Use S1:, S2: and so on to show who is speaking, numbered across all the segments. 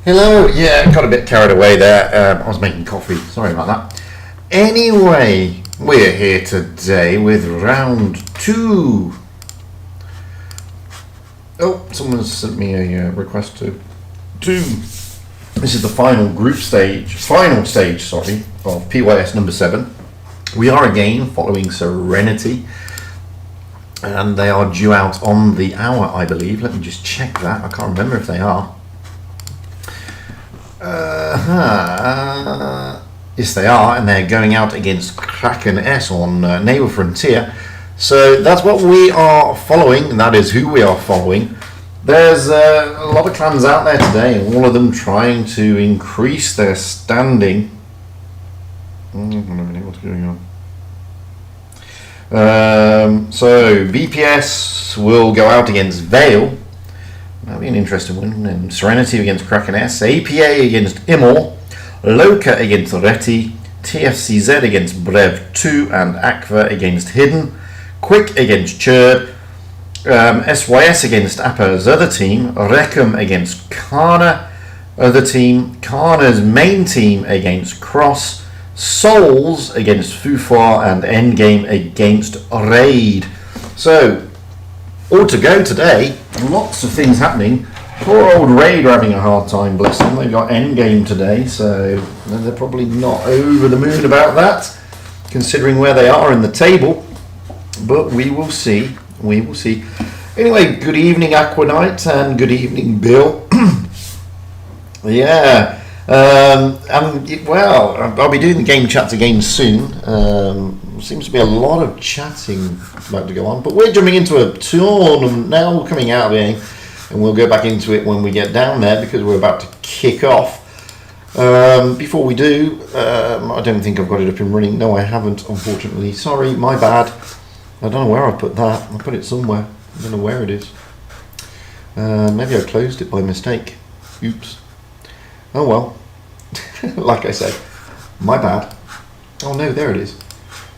S1: Hello, yeah, got a bit carried away there. I was making coffee, sorry about that. Anyway, we're here today with round 2. Oh, someone's sent me a request to do. This is the final stage, of PYS number 7. We are again following Serenity, and they are due out on the hour, I believe. Let me just check that. I can't remember if they are. Yes, they are, and they're going out against Kraken S on Naval Frontier. So that's what we are following, and that is who we are following. There's a lot of clans out there today, and all of them trying to increase their standing. What's going on? So BPS will go out against Vale. That'll be an interesting one. And Serenity against Kraken S, APA against Immortals, Loka against Reti, TFCZ against Brev 2, and Aqua against Hidden, Quick against Churd, SYS against Appa's other team, Reckham against Kana, other team, Kana's main team against Cross, Souls against Fufar, and Endgame against Raid. So, all to go today. Lots of things happening. Poor old Raid are having a hard time, bless them. They've got Endgame today, so they're probably not over the moon about that, considering where they are in the table. But we will see. We will see. Anyway, good evening, Aqua Knight, and good evening, Bill. Yeah. Well, I'll be doing the game chats again soon. Seems to be a lot of chatting about to go on, but we're jumping into a tournament now. We're coming out of it, and we'll go back into it when we get down there because we're about to kick off. Before we do, I don't think I've got it up and running. No, I haven't, unfortunately. Sorry, my bad. I don't know where I put that. I put it somewhere. I don't know where it is. Maybe I closed it by mistake. Oops. Oh well. Like I said, my bad. Oh no, there it is.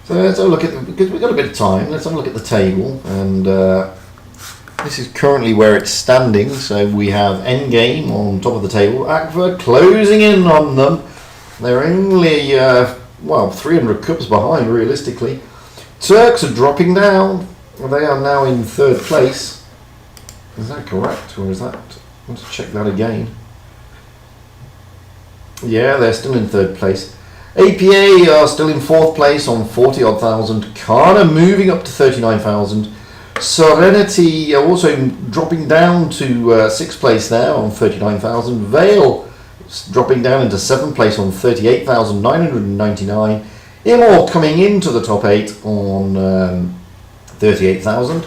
S1: So let's have a look at because we've got a bit of time. Let's have a look at the table, and this is currently where it's standing. So we have Endgame on top of the table. Aqua closing in on them. They're only 300 cups behind realistically. Turks are dropping down. They are now in 3rd place. Is that correct, or is that? Let's check that again. Yeah, they're still in 3rd place. APA are still in 4th place on 40-odd thousand. Kana moving up to 39,000. Serenity are also dropping down to 6th place there on 39,000. Vale dropping down into 7th place on 38,999. Immortals coming into the top 8 on 38,000.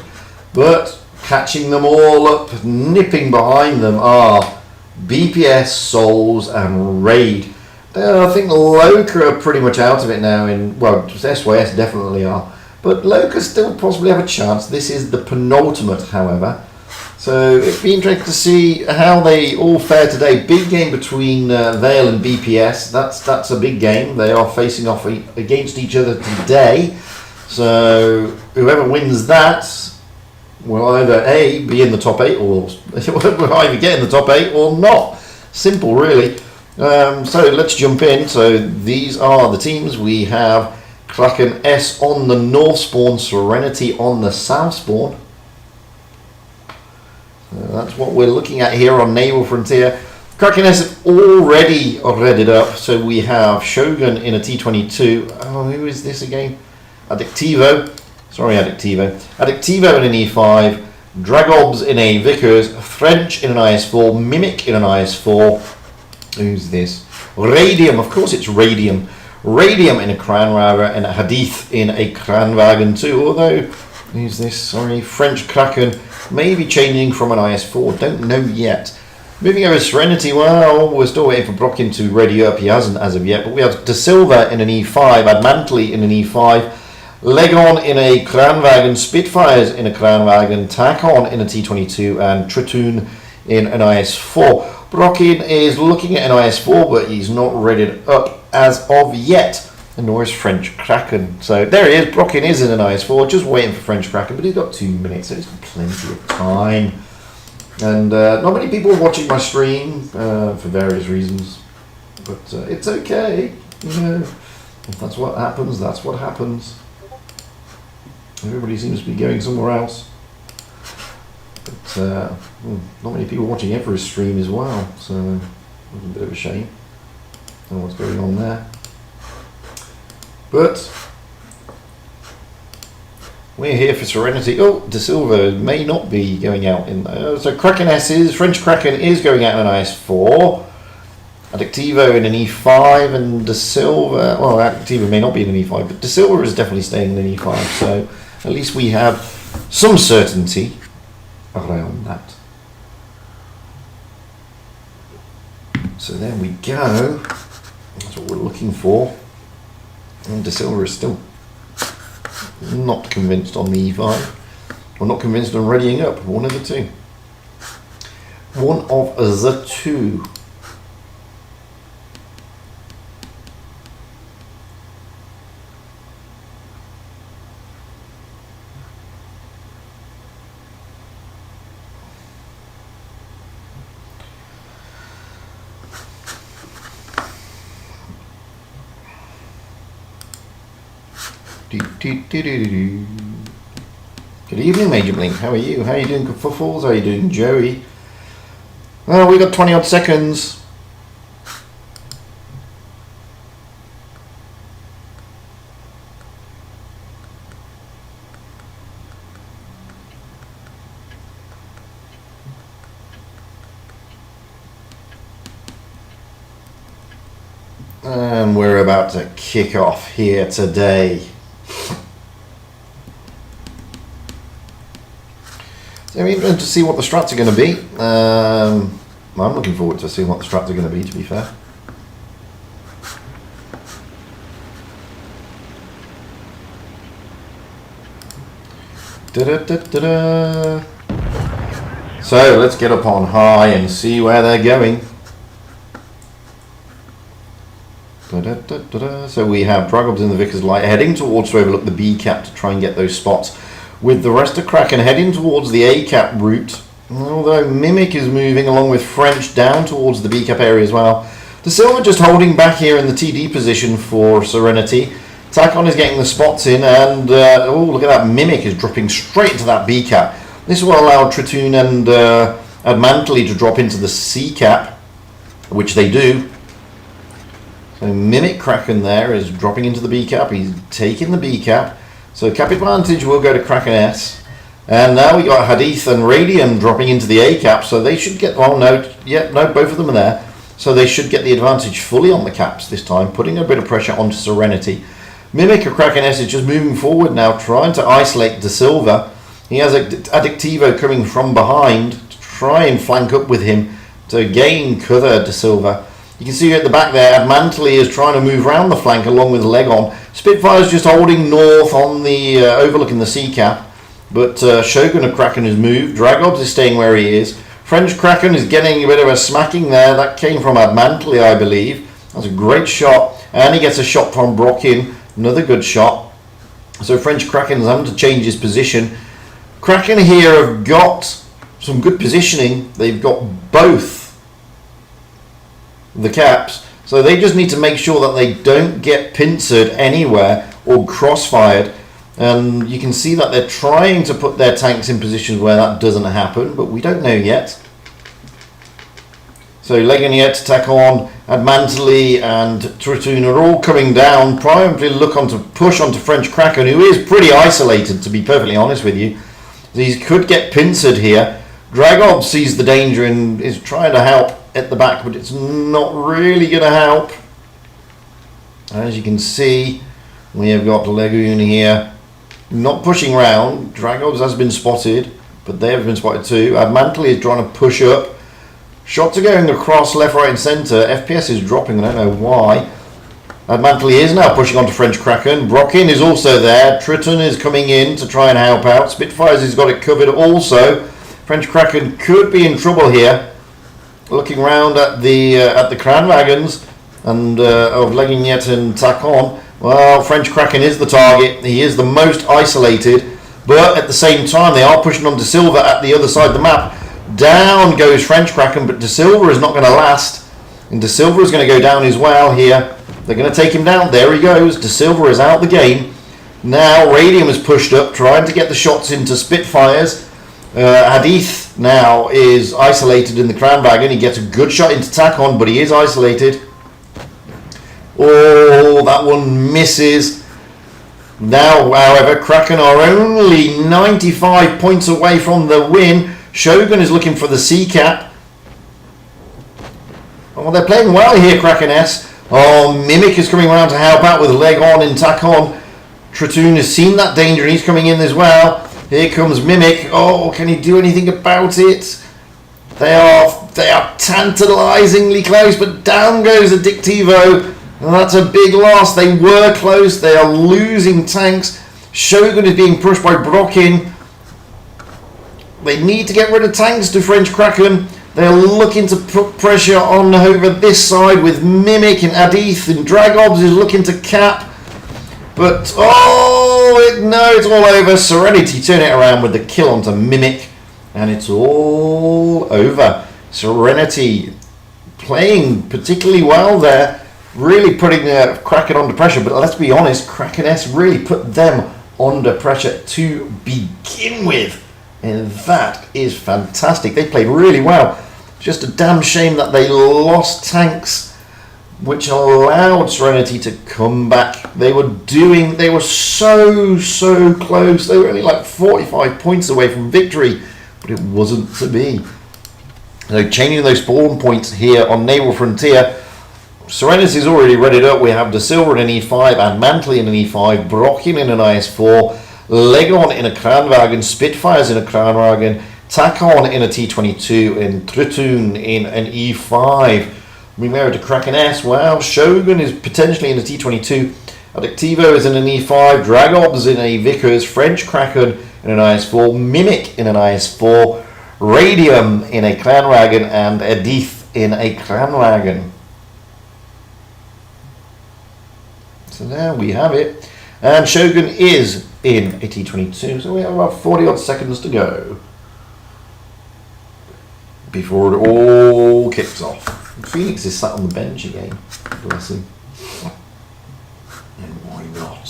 S1: But catching them all up, nipping behind them are BPS, Souls, and Raid. I think Loka are pretty much out of it now. SYS definitely are. But Loka still possibly have a chance. This is the penultimate, however. So it'd be interesting to see how they all fare today. Big game between Vale and BPS. That's a big game. They are facing off against each other today. So whoever wins that will either A, be in the top 8, or will either get in the top 8 or not. Simple, really. So let's jump in. So these are the teams. We have Kraken S on the north spawn, Serenity on the south spawn. That's what we're looking at here on Naval Frontier. Kraken S have already readied up. So we have Shogun in a T22. Oh, who is this again? Addictivo. Sorry, Addictivo. Addictivo in an E5. Dragobs in a Vickers. French in an IS4. Mimic in an IS4. Who's this? Radium. Of course it's Radium. Radium in a Kranwagen and a Hadith in a Kranwagen too. Although, who's this? Sorry. French Kraken. Maybe changing from an IS4. Don't know yet. Moving over to Serenity. Well, we're still waiting for Brockin to ready up. He hasn't as of yet. But we have De Silva in an E5. Admantly in an E5. Legon in a Kranwagen, Spitfires in a Kranwagen, Takon in a T22, and Tritoon in an IS4. Brockin is looking at an IS4, but he's not readied up as of yet, and nor is French Kraken. So there he is. Brockin is in an IS4, just waiting for French Kraken, but he's got 2 minutes, so he's got plenty of time. And not many people are watching my stream for various reasons, but it's okay. You know, if that's what happens, that's what happens. Everybody seems to be going somewhere else. But not many people watching every stream as well, so it's a bit of a shame. I don't know what's going on there. But we're here for Serenity. Oh, De Silva may not be going out in... so Kraken S is... French Kraken is going out in an IS-4. Adictivo in an E5 and De Silva... Well, Adictivo may not be in an E5, but De Silva is definitely staying in an E5. So at least we have some certainty around that. So there we go. That's what we're looking for. And De Silva is still not convinced on the E5, or not convinced on readying up. One of the two. One of the two. Good evening, Major Blink. How are you? How are you doing, Kerfuffles? How are you doing, Joey? Oh, we got 20 odd seconds. And we're about to kick off here today. So I'm interested to see what the strats are going to be. I'm looking forward to seeing what the strats are going to be, to be fair. So let's get up on high and see where they're going. So we have Dragobs in the Vickers Light heading towards to overlook the B cap to try and get those spots, with the rest of Kraken heading towards the A cap route, although Mimic is moving along with French down towards the B cap area as well. De Silva just holding back here in the TD position for Serenity. Tacon is getting the spots in, and oh, look at that, Mimic is dropping straight into that B cap. This will allow Tritoon and Admantly to drop into the C cap, which they do. So Mimic Kraken there is dropping into the B cap. He's taking the B cap. So cap advantage will go to Kraken S. And now we got Hadith and Radium dropping into the A cap. So they should get... Oh, no. Yeah, no, both of them are there. So they should get the advantage fully on the caps this time, putting a bit of pressure onto Serenity. Mimic of Kraken S is just moving forward now, trying to isolate De Silva. He has Adictivo coming from behind to try and flank up with him to gain cover De Silva. You can see at the back there, Admantly is trying to move around the flank along with Legon. Spitfire's just holding north on the overlooking the sea cap, but Shogun of Kraken has moved. Dragobs is staying where he is. French Kraken is getting a bit of a smacking there. That came from Admantly, I believe. That's a great shot, and he gets a shot from Brockin. Another good shot. So French Kraken is having to change his position. Kraken here have got some good positioning. They've got both the caps, so they just need to make sure that they don't get pincered anywhere or crossfired, and you can see that they're trying to put their tanks in positions where that doesn't happen, but we don't know yet. So Legoniet, Tacon, Admantly and Tritoon are all coming down, primarily look on to push onto French Kraken, who is pretty isolated, to be perfectly honest with you. These could get pincered here. Dragobs sees the danger and is trying to help at the back, but it's not really going to help. As you can see, we have got Legoon here not pushing round. Dragobs has been spotted, but they have been spotted too. Admantly is trying to push up. Shots are going across left, right and centre. FPS is dropping, I don't know why. Admantly is now pushing onto French Kraken. Brockin is also there. Triton is coming in to try and help out. Spitfires has got it covered also. French Kraken could be in trouble here. Looking round at the Crown Wagons and of Legignet and Tacon, well, French Kraken is the target. He is the most isolated, but at the same time they are pushing on De Silva at the other side of the map. Down goes French Kraken, but De Silva is not going to last. And De Silva is going to go down as well here. They're going to take him down. There he goes. De Silva is out the game. Now Radium is pushed up, trying to get the shots into Spitfires. Hadith now is isolated in the Crown Wagon. He gets a good shot into Takon, but he is isolated. Oh, that one misses. Now, however, Kraken are only 95 points away from the win. Shogun is looking for the C-cap. Oh, they're playing well here, Kraken S. Oh, Mimic is coming around to help out with leg on in Takon. Tritoon has seen that danger and he's coming in as well. Here comes Mimic. Oh, can he do anything about it? They are tantalizingly close, but down goes Addictivo. And that's a big loss. They were close. They are losing tanks. Shogun is being pushed by Brokin. They need to get rid of tanks to French Kraken. They're looking to put pressure on over this side with Mimic and Adith, and Dragobs is looking to cap. But, no, it's all over. Serenity turn it around with the kill onto Mimic. And it's all over. Serenity playing particularly well there. Really putting Kraken under pressure. But let's be honest, Kraken S really put them under pressure to begin with. And that is fantastic. They played really well. Just a damn shame that they lost tanks, which allowed Serenity to come back. They were so close. They were only like 45 points away from victory, but it wasn't to be. So changing those spawn points here on Naval Frontier, Serenity's already readied up. We have De Silva in an E5, Admantley in an E5, Brokin in an IS4, Legon in a Kranwagen, Spitfires in a Kranwagen, Takon in a T22, and Tritoon in an E5. We married to Kraken S. Wow, Shogun is potentially in a T22. Addictivo is in an E5, Dragobs in a Vickers, French Kraken in an IS4, Mimic in an IS4, Radium in a Kranwagen, and Edith in a Kranwagen. So there we have it. And Shogun is in a T22, so we have about 40 odd seconds to go before it all kicks off. Phoenix is sat on the bench again, bless him. And why not?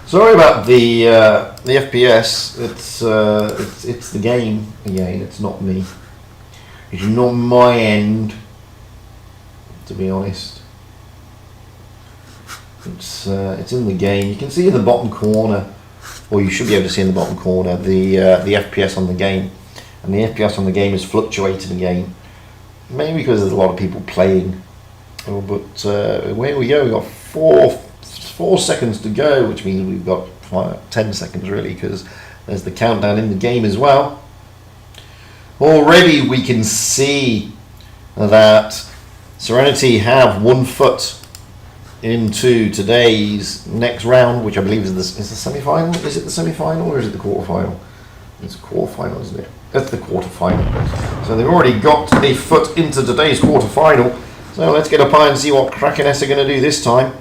S1: Sorry about the FPS. It's the game again. It's not me. It's not my end, to be honest. It's in the game. You can see in the bottom corner, or you should be able to see in the bottom corner, the FPS on the game, and the FPS on the game is fluctuating again, maybe because there's a lot of people playing. But where we go, we've got four seconds to go, which means we've got 10 seconds really, because there's the countdown in the game as well. Already we can see that Serenity have 1 foot into today's next round, which I believe is the semi-final. Is it the semi-final or is it the quarter-final? It's a quarter-final, isn't it? That's the quarter-final. So they've already got a foot into today's quarter-final. So let's get up high and see what Kraken S are going to do this time.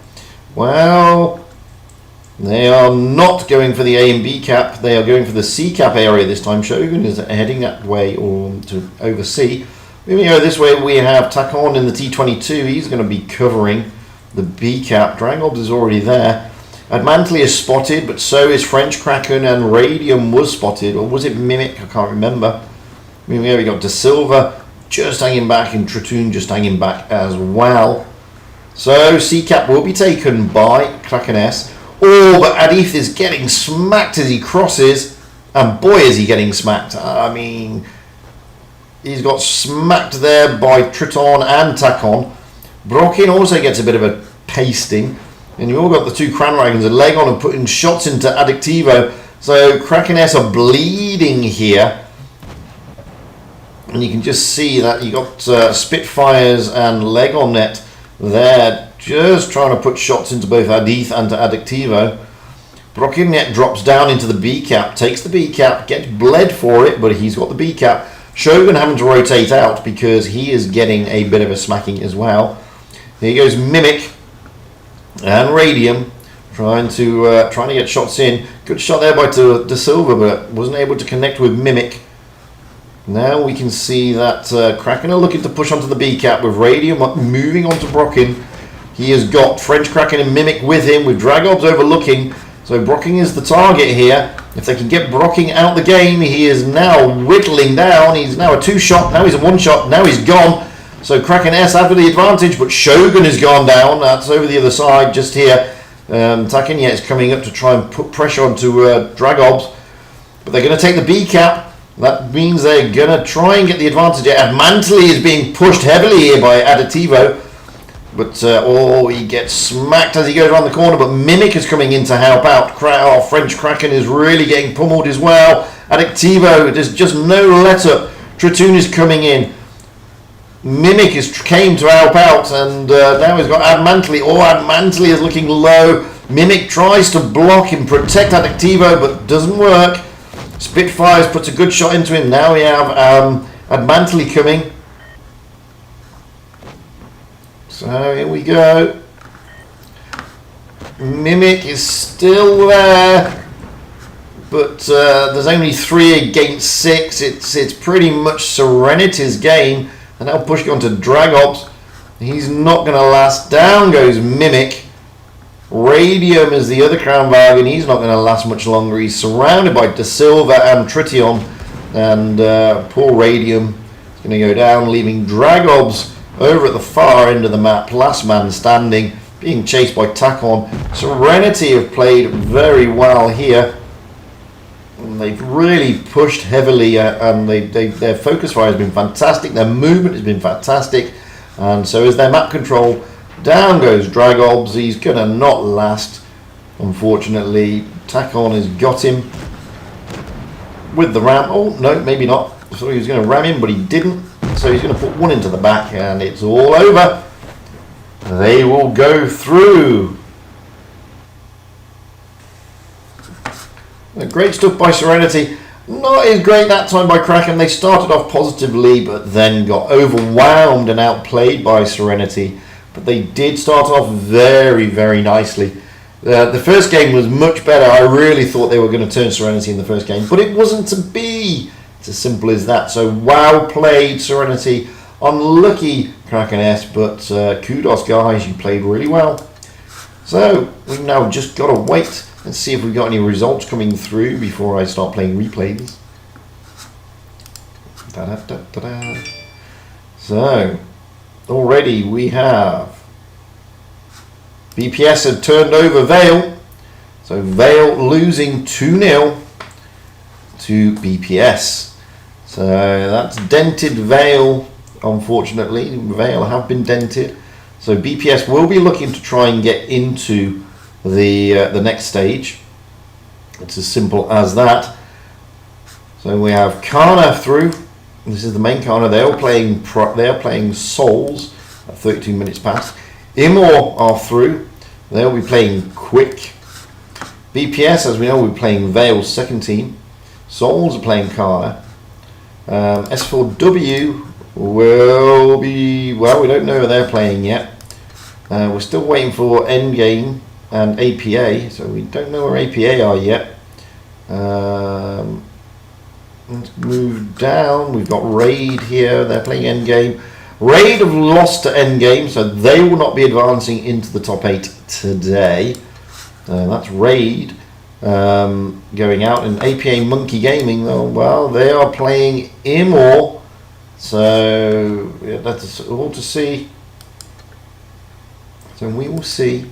S1: Well, they are not going for the A and B cap. They are going for the C cap area this time. Shogun is heading that way or to oversee. Moving over this way, we have Takon in the T22. He's going to be covering the B cap. Dragobs is already there. Admantley is spotted, but so is French Kraken, and Radium was spotted, or was it Mimic? I can't remember. Moving over, we got De Silva just hanging back, and Tritoon just hanging back as well. So C cap will be taken by Kraken S. Oh, but Adith is getting smacked as he crosses, and boy is he getting smacked. I mean, he's got smacked there by Triton and Takon. Brokin also gets a bit of a pasting, and you've all got the two Kranwagons and leg on and putting shots into Addictivo. So Kraken S are bleeding here, and you can just see that you got Spitfires and leg on net there, just trying to put shots into both Adith and to Addictivo. Brokin net drops down into the B cap, takes the B cap, gets bled for it, but he's got the B cap. Shogun having to rotate out because he is getting a bit of a smacking as well. Here goes Mimic and Radium trying to get shots in. Good shot there by De Silva, but wasn't able to connect with Mimic. Now we can see that Kraken are looking to push onto the B cap with Radium moving on to Brocken. He has got French Kraken and Mimic with him, with Dragobs overlooking. So Brocken is the target here. If they can get Brocken out the game, he is now whittling down. He's now a 2-shot, now he's a 1-shot, now he's gone. So Kraken S have the advantage, but Shogun has gone down. That's over the other side, just here. Takenyet is coming up to try and put pressure onto Dragobs. But they're going to take the B cap. That means they're going to try and get the advantage. Admantly is being pushed heavily here by Aditivo. But, he gets smacked as he goes around the corner. But Mimic is coming in to help out. French Kraken is really getting pummeled as well. Aditivo, there's just no let-up. Tritoon is coming in. Mimic came to help out. And now he's got Admantly. Admantly is looking low. Mimic tries to block and protect Aditivo, but doesn't work. Spitfires puts a good shot into him. Now we have Admantly coming. So here we go. Mimic is still there, but there's only 3 against 6. It's pretty much Serenity's game, and now pushing on to Dragobs. He's not going to last. Down goes Mimic. Radium is the other Crown Bargain. He's not going to last much longer. He's surrounded by De Silva and Tritium, and poor Radium is going to go down, leaving Dragobs over at the far end of the map, last man standing, being chased by Takon. Serenity have played very well here. And they've really pushed heavily, and their focus fire has been fantastic. Their movement has been fantastic, and so is their map control. Down goes Dragobs. He's going to not last, unfortunately. Takon has got him with the ram. Oh, no, maybe not. I thought he was going to ram him, but he didn't. So he's going to put one into the back, and it's all over. They will go through. Great stuff by Serenity. Not as great that time by Kraken. They started off positively, but then got overwhelmed and outplayed by Serenity. But they did start off very, very nicely. The first game was much better. I really thought they were going to turn Serenity in the first game, but it wasn't to be. It's as simple as that. So well played, Serenity. Unlucky, Kraken S, but kudos, guys. You played really well. So we've now just got to wait and see if we've got any results coming through before I start playing replays. So already we have BPS had turned over Vale. So Vale losing 2-0 to BPS. So that's dented Vale, unfortunately. Vale have been dented. So BPS will be looking to try and get into the next stage. It's as simple as that. So we have Kana through. This is the main Kana. They are playing Souls at 32 minutes past. Immor are through. They'll be playing Quick. BPS, as we know, we're playing Vale's second team. Souls are playing Kana. S4W will be, well, we don't know who they're playing yet. We're still waiting for Endgame and APA, so we don't know where APA are yet. Let's move down. We've got Raid here. They're playing Endgame. Raid have lost to Endgame, so they will not be advancing into the top 8 today. That's Raid. Going out in APA Monkey Gaming, though, well, they are playing Immor, so yeah, that's all to see. So we will see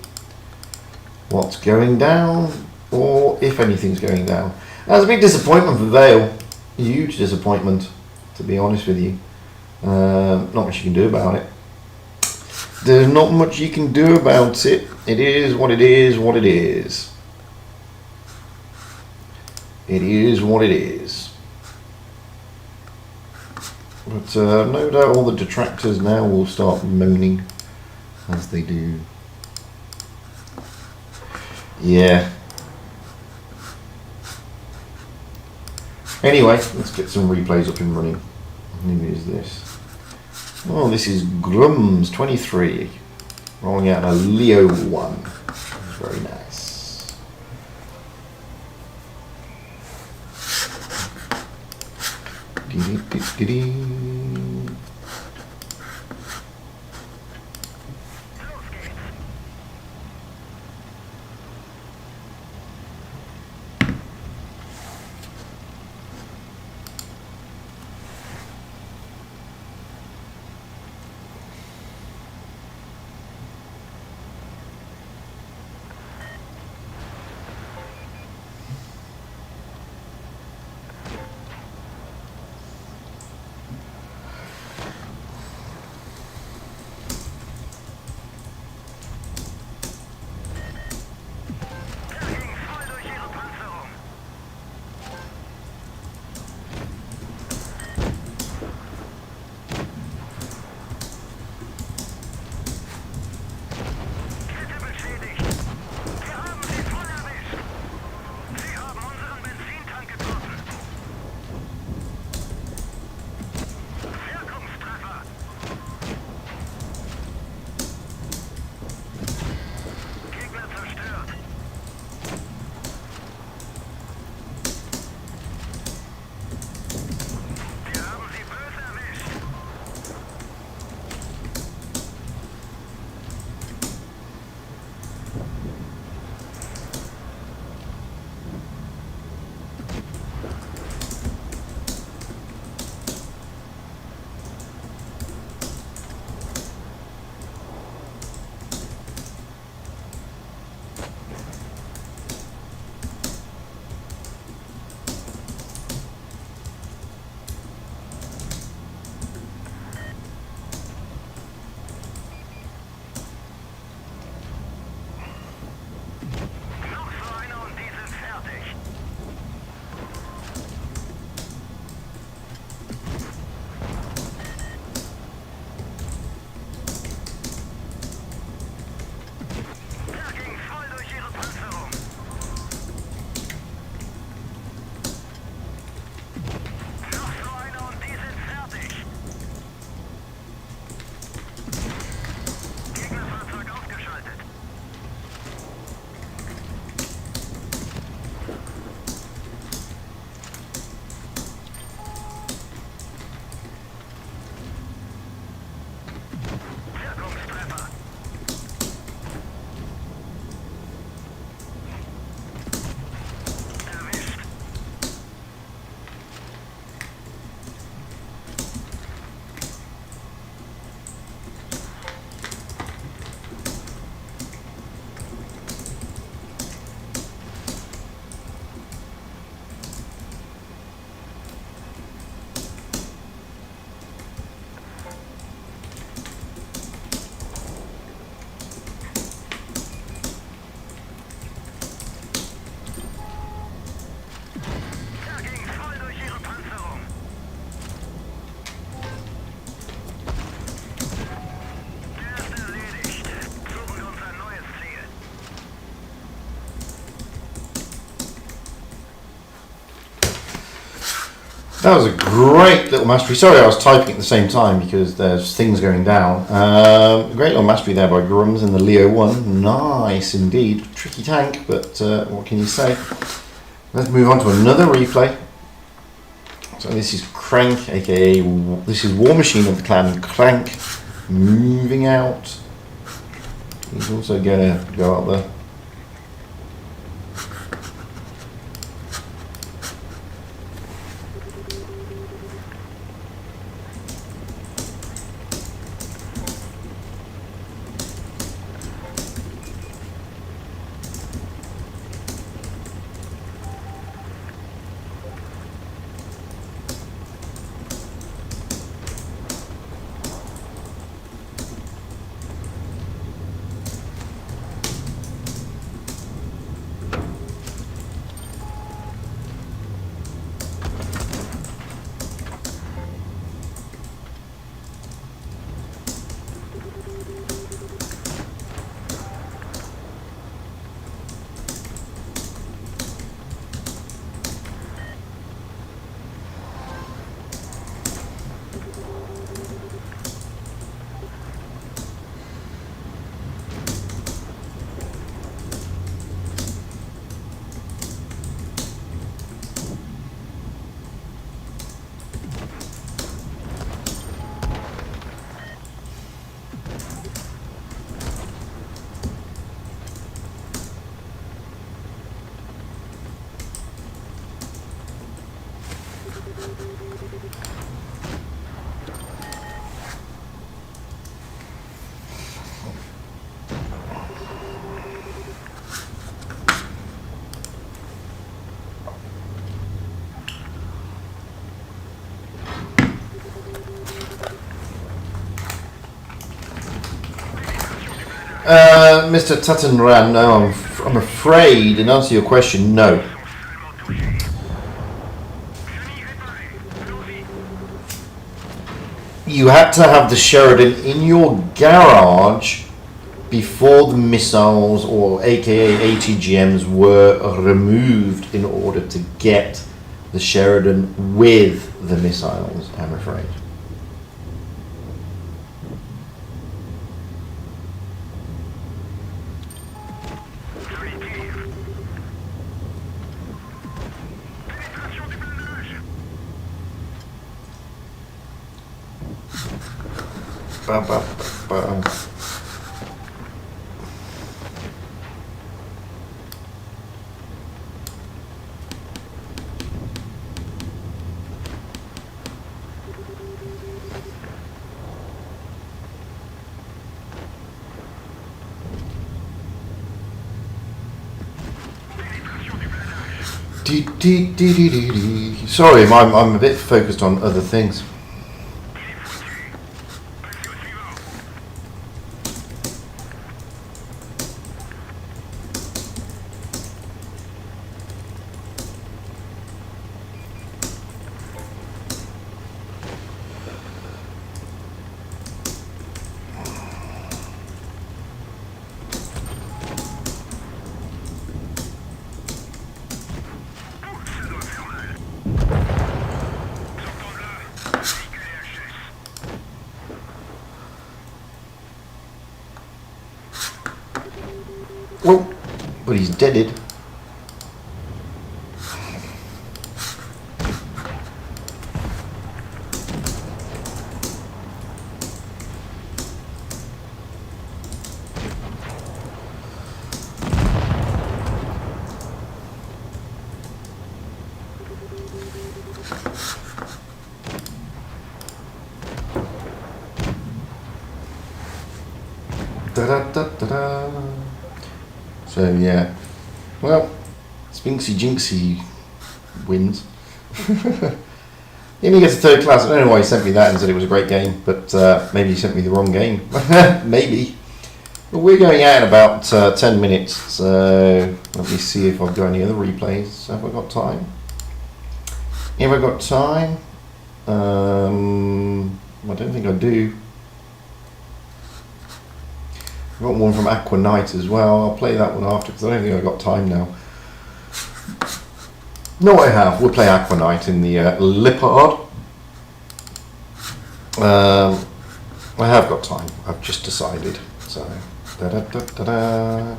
S1: what's going down, or if anything's going down. That's a big disappointment for Vale, huge disappointment, to be honest with you. Not much you can do about it. There's not much you can do about it. It is what it is, what it is. It is what it is. But no doubt all the detractors now will start moaning, as they do. Yeah. Anyway, let's get some replays up and running. Who is this? Oh, this is Grums 23, rolling out a Leo 1. Very nice. That was a great little mastery. Sorry, I was typing at the same time because there's things going down. Great little mastery there by Grums in the Leo 1. Nice indeed. Tricky tank, but what can you say? Let's move on to another replay. So this is Crank, aka this is War Machine of the clan Crank, moving out. He's also going to go up there. Mr. Tatanran, no, I'm afraid, in answer to your question, no. You had to have the Sheridan in your garage before the missiles, or aka ATGMs, were removed in order to get the Sheridan with the missiles, I'm afraid. Ba, ba, ba, ba. Sorry, I'm a bit focused on other things. Oh, but he's deaded. Da-da-da-da-da. So yeah, well, Spinksy Jinxie wins. He gets a third class. I don't know why he sent me that and said it was a great game, but maybe he sent me the wrong game. Maybe. But we're going out in about 10 minutes, so let me see if I've got any other replays. Have I got time? Have I got time? I don't think I do. I've got one from Aqua Night as well. I'll play that one after because I don't think I've got time now. No, I have. We'll play Aqua Night in the Lippard. I have got time. I've just decided. So, da-da-da-da-da.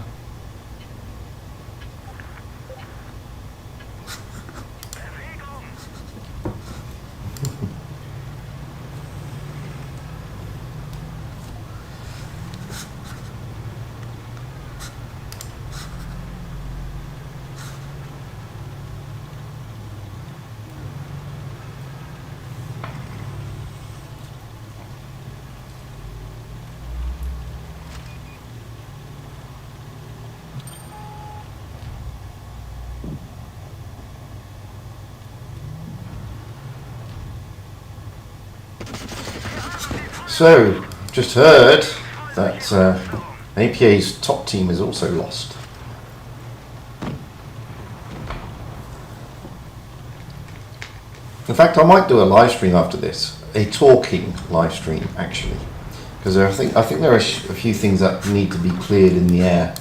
S1: So, just heard that APA's top team is also lost. In fact, I might do a live stream after this, a talking live stream actually, because I think there are a few things that need to be cleared in the air.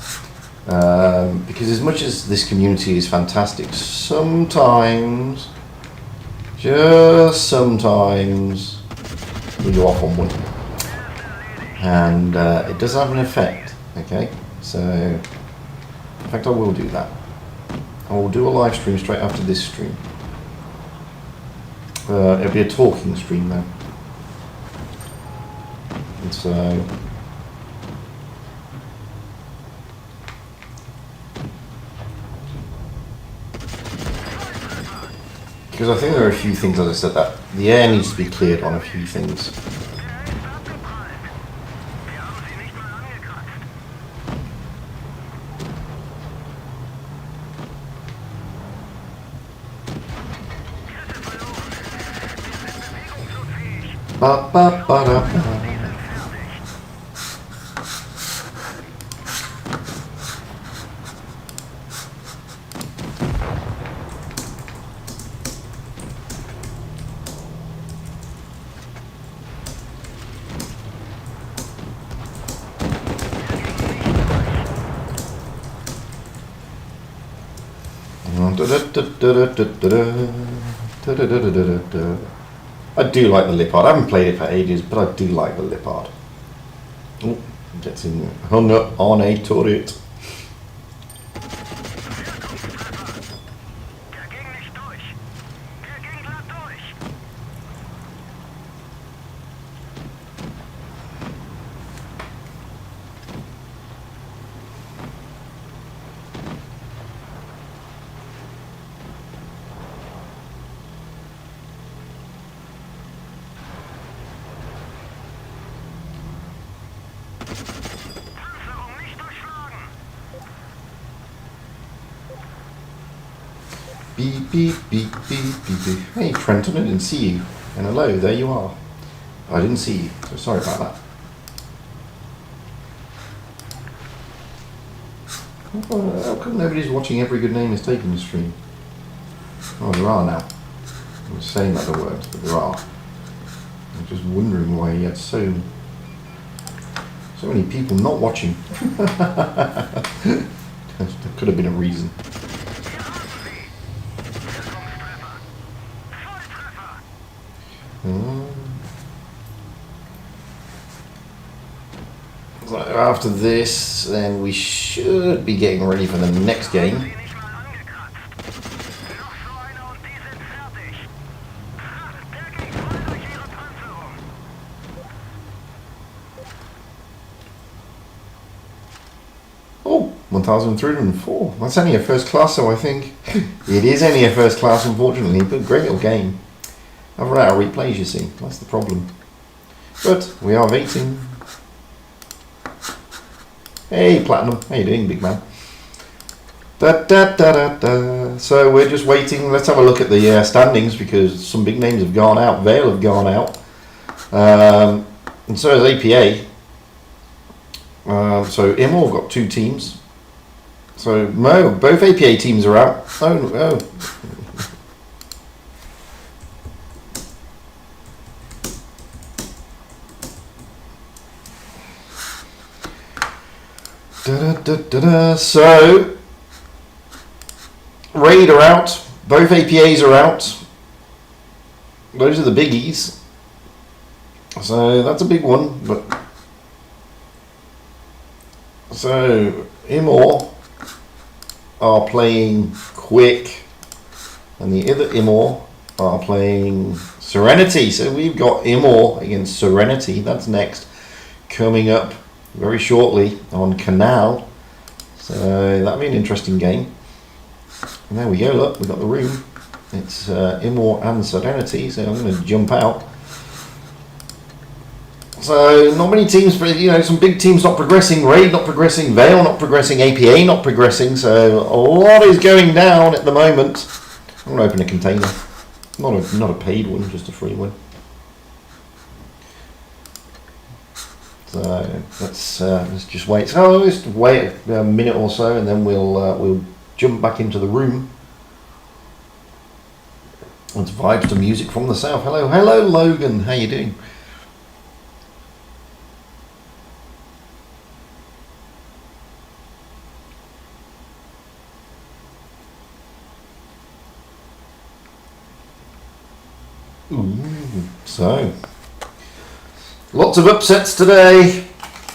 S1: Because as much as this community is fantastic, sometimes, just sometimes, we go off on one, and it does have an effect. Okay, so in fact I will do that. I will do a live stream straight after this stream. It'll be a talking stream though, and so because I think there are a few things, as I said, that the air needs to be cleared on a few things. Ba, ba, ba, da, ba. I do like the Lippard. I haven't played it for ages, but I do like the Lippard. Oh, gets him hung up on a turret. Beep, beep, beep, beep, beep, beep. Hey, Trenton, I didn't see you. And hello, there you are. I didn't see you, so sorry about that. How come nobody's watching Every Good Name is Taken the stream? Oh, there are now. I was saying other words, but there are. I'm just wondering why he had so many people not watching. There could have been a reason. So after this, then we should be getting ready for the next game. Oh, 1,304. That's only a first class, so I think. It is only a first class, unfortunately, but great little game. I've run out of replays, you see. That's the problem. But we are waiting. Hey, Platinum. How you doing, big man? So we're just waiting. Let's have a look at the standings, because some big names have gone out. Vale have gone out. And so has APA. So Immortals got 2 teams. So both APA teams are out. Oh. So Raid are out. Both APAs are out. Those are the biggies. So that's a big one. But so Immor are playing Quick, and the other Immor are playing Serenity. So we've got Immor against Serenity. That's next, coming up very shortly on Canal. So that'll be an interesting game. And there we go, look, we've got the room. It's Immor and Serenity, so I'm going to jump out. So not many teams, but some big teams not progressing. Raid not progressing, Vale not progressing, APA not progressing. So a lot is going down at the moment. I'm going to open a container. Not a paid one, just a free one. So let's just wait. So let's wait a minute or so, and then we'll jump back into the room. Let's vibe to music from the south. Hello, Logan. How you doing? So, lots of upsets today.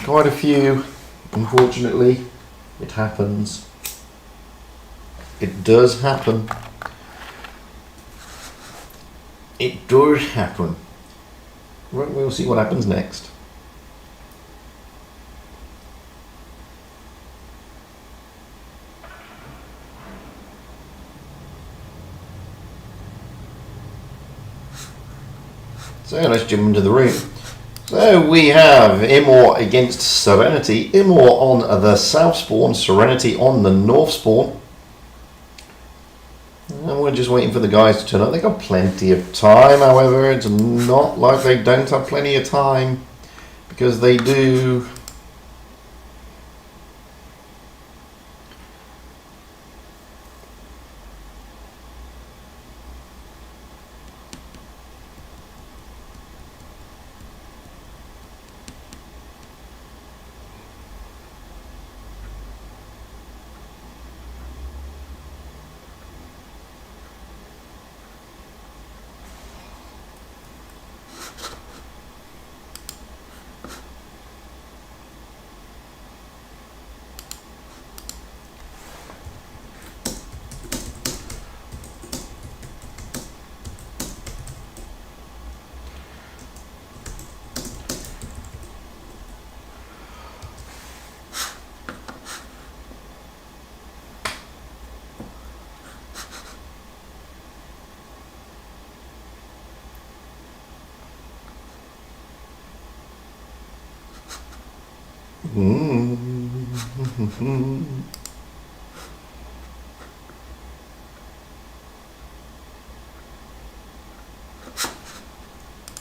S1: Quite a few, unfortunately. It happens. It does happen. It does happen. We'll see what happens next. So let's jump into the room. So we have Immor against Serenity. Immor on the south spawn, Serenity on the north spawn. And we're just waiting for the guys to turn up. They've got plenty of time, however. It's not like they don't have plenty of time, because they do.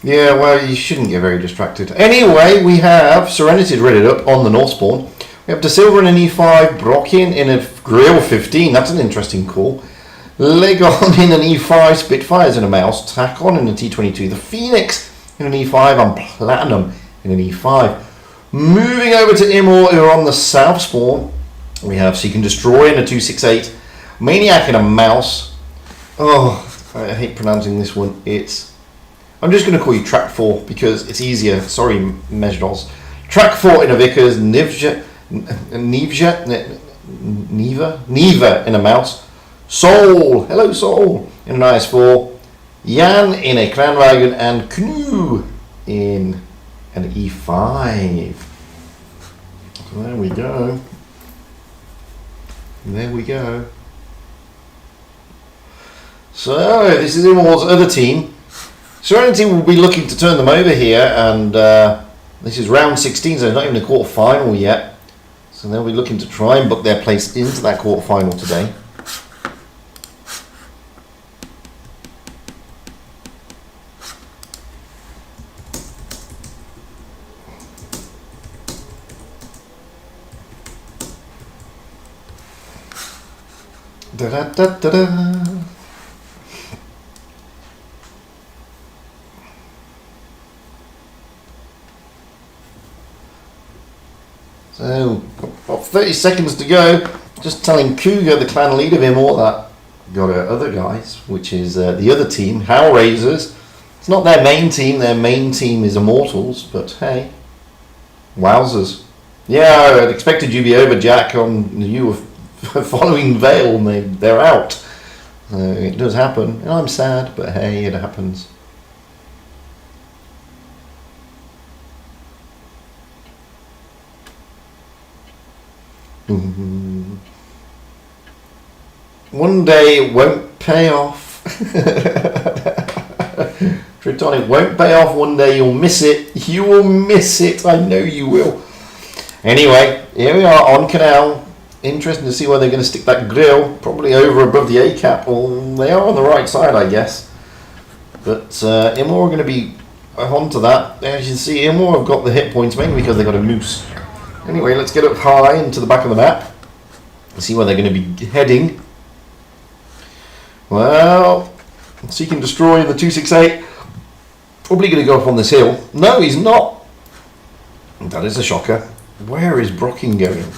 S1: Yeah, well, you shouldn't get very distracted. Anyway, we have Serenity ready up on the North Spawn. We have De Silva in an E5, Brocken in a Grill 15. That's an interesting call. Legon in an E5, Spitfires in a Mouse, Tacon in a T22, the Phoenix in an E5, and Platinum in an E5. Moving over to Immor, who are on the South Spawn. We have Seek and Destroy in a 268, Maniac in a Mouse. Oh, I hate pronouncing this one. I'm just going to call you Track 4 because it's easier. Sorry, Mejdos. Track 4 in a Vickers, Neva in a Mouse, Soul, hello Soul, in an IS4, Jan in a Clanwagon, and Knu in an E5. So there we go. There we go. So this is Immortals' other team. Serenity will be looking to turn them over here, and this is round 16, so it's not even a quarter final yet. So they'll be looking to try and book their place into that quarter final today. Da da da da da. So, about 30 seconds to go. Just telling Cougar, the clan leader of Immort, that got other guys, which is the other team, Hellraisers. It's not their main team is Immortals, but hey, wowzers. Yeah, I'd expected you to be over, Jack, on you were following Vale, and they're out. It does happen, and I'm sad, but hey, it happens. One day it won't pay off. Tritonic won't pay off one day, you'll miss it. You will miss it, I know you will. Anyway, here we are on Canal. Interesting to see where they're going to stick that grill. Probably over above the A cap. Well, they are on the right side, I guess. But Immor are going to be onto that. As you can see, Immor have got the hit points mainly because they got a moose. Anyway, let's get up high into the back of the map and see where they're going to be heading. Well, Seek and Destroy in the 268. Probably going to go up on this hill. No, he's not. That is a shocker. Where is Brocken going?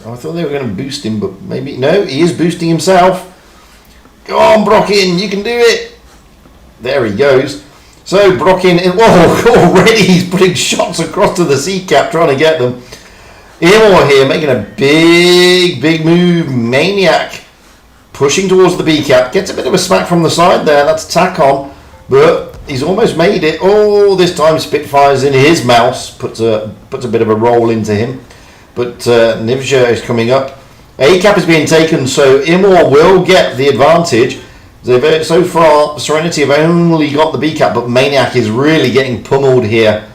S1: I thought they were going to boost him, but maybe... No, he is boosting himself. Go on, Brocken, you can do it. There he goes. So, Brocken... Whoa, already he's putting shots across to the C-cap, trying to get them. Immor here, making a big move. Maniac pushing towards the B-cap. Gets a bit of a smack from the side there. That's Tacon. But he's almost made it. Oh, this time Spitfire's in his mouse. Puts a bit of a roll into him. But Nivja is coming up. A-cap is being taken, so Immor will get the advantage. So far, Serenity have only got the B-cap, but Maniac is really getting pummeled here.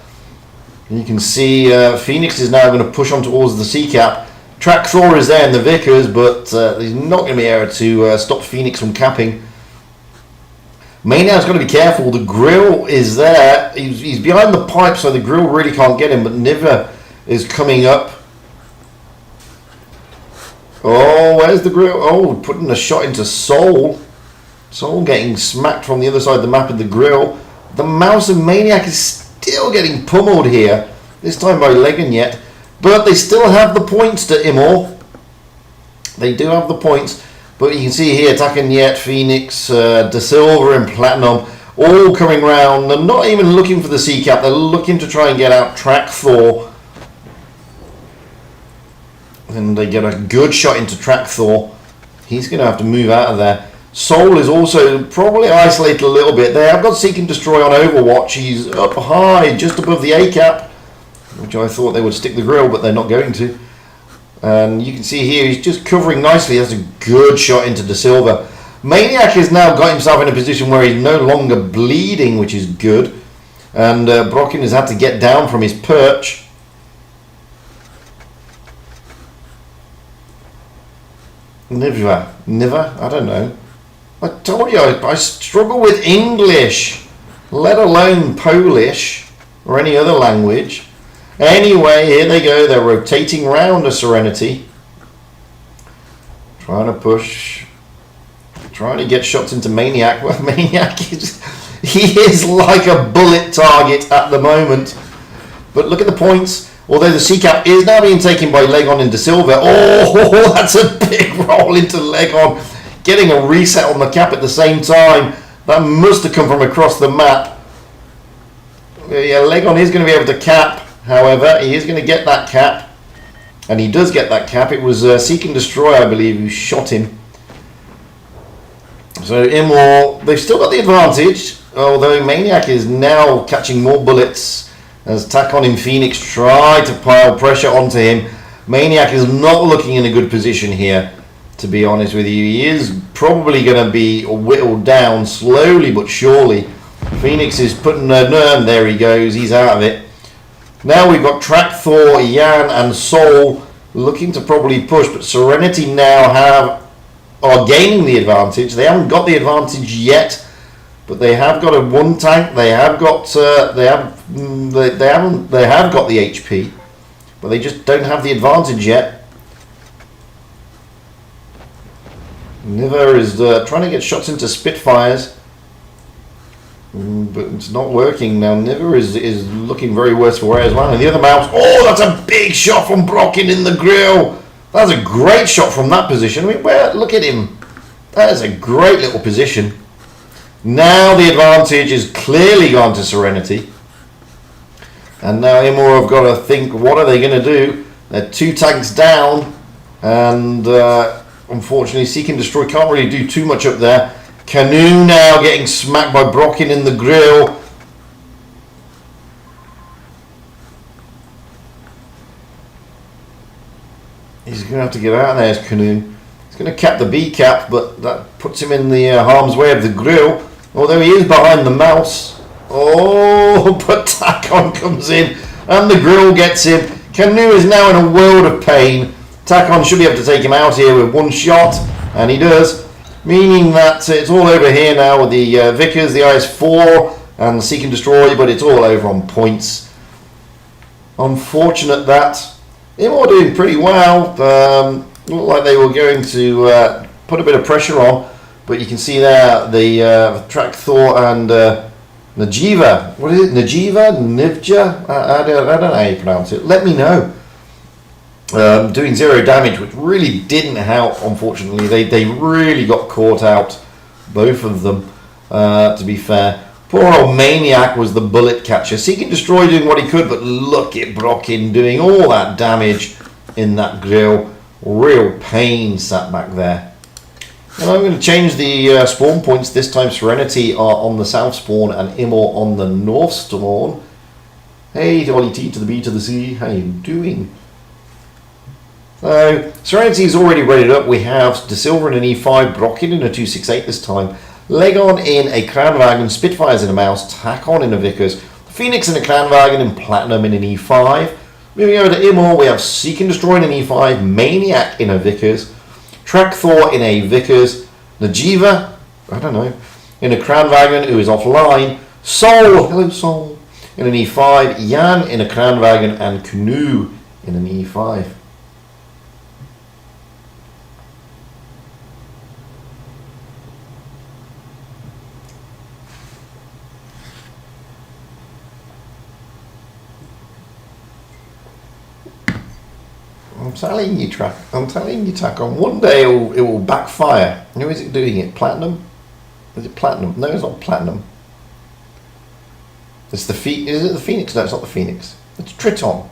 S1: And you can see Phoenix is now going to push on towards the C-cap. Track 4 is there in the Vickers, but he's not going to be able to stop Phoenix from capping. Maniac's got to be careful. The grill is there. He's behind the pipe, so the grill really can't get him, but Niva is coming up. Oh, where's the grill? Oh, putting a shot into Soul. Soul getting smacked from the other side of the map of the grill. The mouse of Maniac is still getting pummeled here. This time by Legan yet. But they still have the points to Immor. They do have the points. But you can see here, attacking yet, Phoenix, De Silva and Platinum, all coming round. They're not even looking for the C-cap. They're looking to try and get out Track 4. And they get a good shot into Track 4. He's going to have to move out of there. Soul is also probably isolated a little bit there. I've got Seek and Destroy on Overwatch. He's up high, just above the A-cap, which I thought they would stick the grill, but they're not going to. And you can see here, he's just covering nicely. That's a good shot into De Silva. Maniac has now got himself in a position where he's no longer bleeding, which is good. And Brocken has had to get down from his perch. Niver, I don't know. I told you I struggle with English, let alone Polish or any other language. Anyway, here they go. They're rotating round a Serenity. Trying to push. Trying to get shots into Maniac. Well, Maniac he is like a bullet target at the moment. But look at the points. Although the C-cap is now being taken by Legon and De Silva. Oh, that's a big roll into Legon. Getting a reset on the cap at the same time. That must have come from across the map. Yeah, Legon is going to be able to cap. However, he is going to get that cap. And he does get that cap. It was Seek and Destroy, I believe, who shot him. So, they've still got the advantage. Although Maniac is now catching more bullets. As Takon and Phoenix try to pile pressure onto him. Maniac is not looking in a good position here, to be honest with you. He is probably going to be whittled down slowly but surely. Phoenix is putting there he goes, he's out of it. Now we've got Thor, Yan and Soul looking to probably push, but Serenity now are gaining the advantage. They haven't got the advantage yet, but they have got a one tank. They have got they have got the HP, but they just don't have the advantage yet. Niver is trying to get shots into Spitfires, but it's not working now. Niver is looking very worse for wear as well. And the other mouse, oh, that's a big shot from Brocken in the grill. That's a great shot from that position. I mean, look at him. That is a great little position. Now the advantage is clearly gone to Serenity. And now Immor have got to think, what are they going to do? They're 2 tanks down. And unfortunately, Seek and Destroy can't really do too much up there. Canoe now getting smacked by Brocken in the grill. He's going to have to get out of there, as Canoe. He's going to cap the B cap, but that puts him in the harm's way of the grill. Although he is behind the mouse. Oh, but Takon comes in and the grill gets him. Canoe is now in a world of pain. Takon should be able to take him out here with one shot, and he does. Meaning that it's all over here now with the Vickers, the IS-4 and the Seek and Destroy, but it's all over on points. Unfortunate that. Immor doing pretty well. Looked like they were going to put a bit of pressure on, but you can see there the Thor and Najiva. What is it? Najiva? Nivja? I don't know how you pronounce it. Let me know. Doing 0 damage, which really didn't help, unfortunately. They really got caught out, both of them, to be fair. Poor old Maniac was the bullet catcher. Seek and Destroy doing what he could, but look at Brocken doing all that damage in that grill. Real pain sat back there. And I'm going to change the spawn points. This time Serenity are on the south spawn and Immor on the north spawn. Hey, Ollie T to the B to the C, how you doing? So, Serenity is already rated up. We have De Silva in an E5, Brocken in a 268 this time, Legon in a Kranwagen, Spitfires in a Mouse, Takon in a Vickers, Phoenix in a Kranwagen, and Platinum in an E5. Moving over to Immor, we have Seek and Destroy in an E5, Maniac in a Vickers, Thor in a Vickers, Najiva, I don't know, in a Kranwagen who is offline, Soul, hello Soul, in an E5, Yan in a Kranwagen, and Canoe in an E5. I'm telling you, Takon, one day it will backfire. Who is it doing it? Platinum? Is it Platinum? No, it's not Platinum. It's the Is it the Phoenix? No, it's not the Phoenix. It's Triton.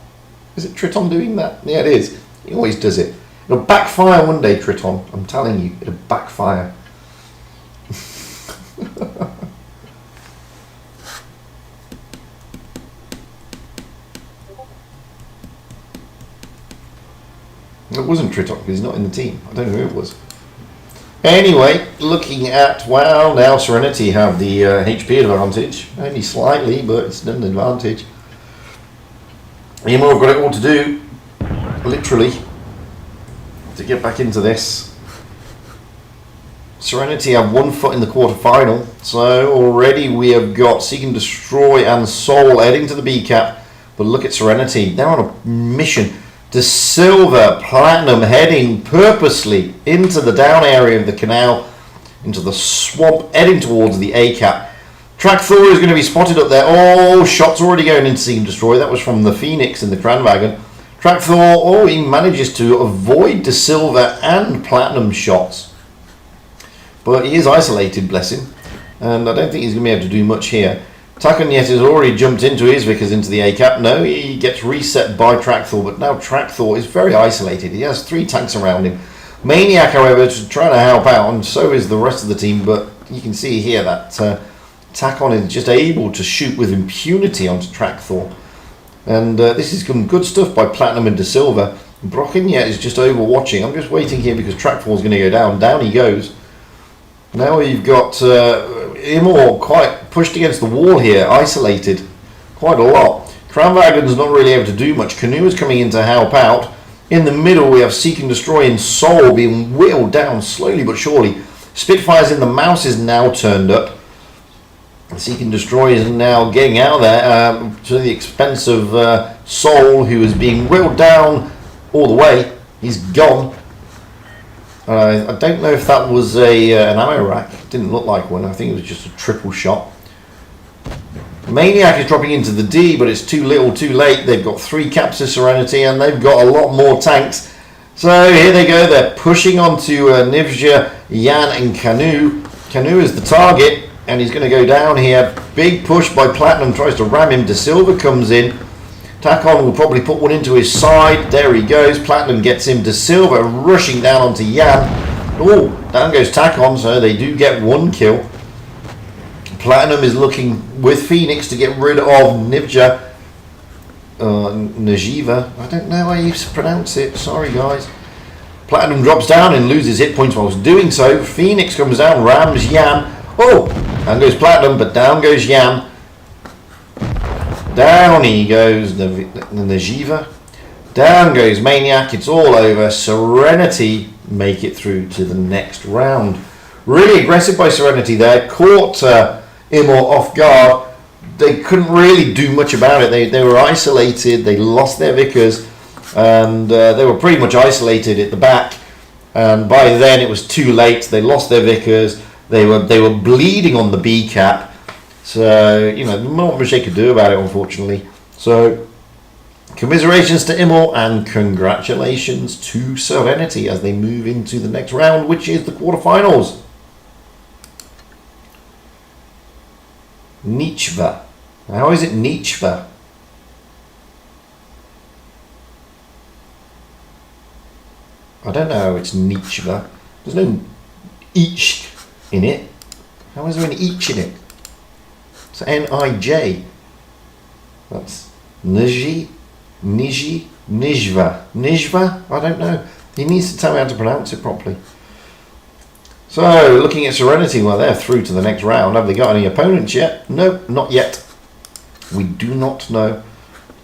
S1: Is it Triton doing that? Yeah, it is. He always does it. It'll backfire one day, Triton. I'm telling you, it'll backfire. It wasn't Triton because he's not in the team. I don't know who it was. Anyway, looking at, well, now Serenity have the HP advantage. Only slightly, but it's still an advantage. Emo have got it all to do, literally, to get back into this. Serenity have 1 foot in the quarterfinal, so already we have got Seek and Destroy and Soul heading to the B cap. But look at Serenity, they're on a mission. The Silver, Platinum heading purposely into the down area of the canal, into the swamp, heading towards the A cap. Track Thor is going to be spotted up there. Oh, shots already going into Seek and Destroy. That was from the Phoenix in the Kranwagen. Track Thor, oh, he manages to avoid the Silver and Platinum shots. But he is isolated, bless him. And I don't think he's going to be able to do much here. Takanyet has already jumped into his Vickers into the A cap. No, he gets reset by Track Thor, but now Track Thor is very isolated. He has 3 tanks around him. Maniac, however, is trying to help out, and so is the rest of the team, but you can see here that Takon is just able to shoot with impunity onto Track Thor. And this is some good stuff by Platinum and De Silva. Brockinyet is just overwatching. I'm just waiting here because Track Thor is going to go down. Down he goes. Now we've got Immor quite pushed against the wall here, isolated quite a lot. Kranwagen's not really able to do much. Canoe is coming in to help out. In the middle we have Seek and Destroy and Soul being whittled down slowly but surely. Spitfires in the mouse is now turned up. Seek and Destroy is now getting out there to the expense of Soul, who is being whittled down all the way. He's gone. I don't know if that was an ammo rack. It didn't look like one. I think it was just a triple shot. Maniac is dropping into the D, but it's too little, too late. They've got 3 caps of Serenity, and they've got a lot more tanks. So here they go. They're pushing onto Nivja, Yan, and Canoe. Canoe is the target, and he's going to go down here. Big push by Platinum, tries to ram him. De Silva comes in. Takon will probably put one into his side. There he goes. Platinum gets him. De Silva rushing down onto Yan. Oh, down goes Takon, so they do get 1 kill. Platinum is looking with Phoenix to get rid of Nivja. Najiva. I don't know how you pronounce it. Sorry, guys. Platinum drops down and loses hit points whilst doing so. Phoenix comes down, rams Yan. Oh, down goes Platinum, but down goes Yan. Down he goes, the Najiva. Down goes Maniac. It's all over. Serenity make it through to the next round. Really aggressive by Serenity there. Caught Immor off guard. They couldn't really do much about it. They were isolated. They lost their Vickers. And they were pretty much isolated at the back. And by then it was too late. They lost their Vickers. They were bleeding on the B cap. So, you know, not much they could do about it, unfortunately. So, commiserations to Immor and congratulations to Serenity as they move into the next round, which is the quarterfinals. Nichva. How is it Nichva? I don't know how it's Nichva. There's no each in it. How is there an each in it? It's N-I-J. That's Niji, Nijva. Nijva? I don't know. He needs to tell me how to pronounce it properly. So, looking at Serenity, well, they're through to the next round. Have they got any opponents yet? No, not yet. We do not know.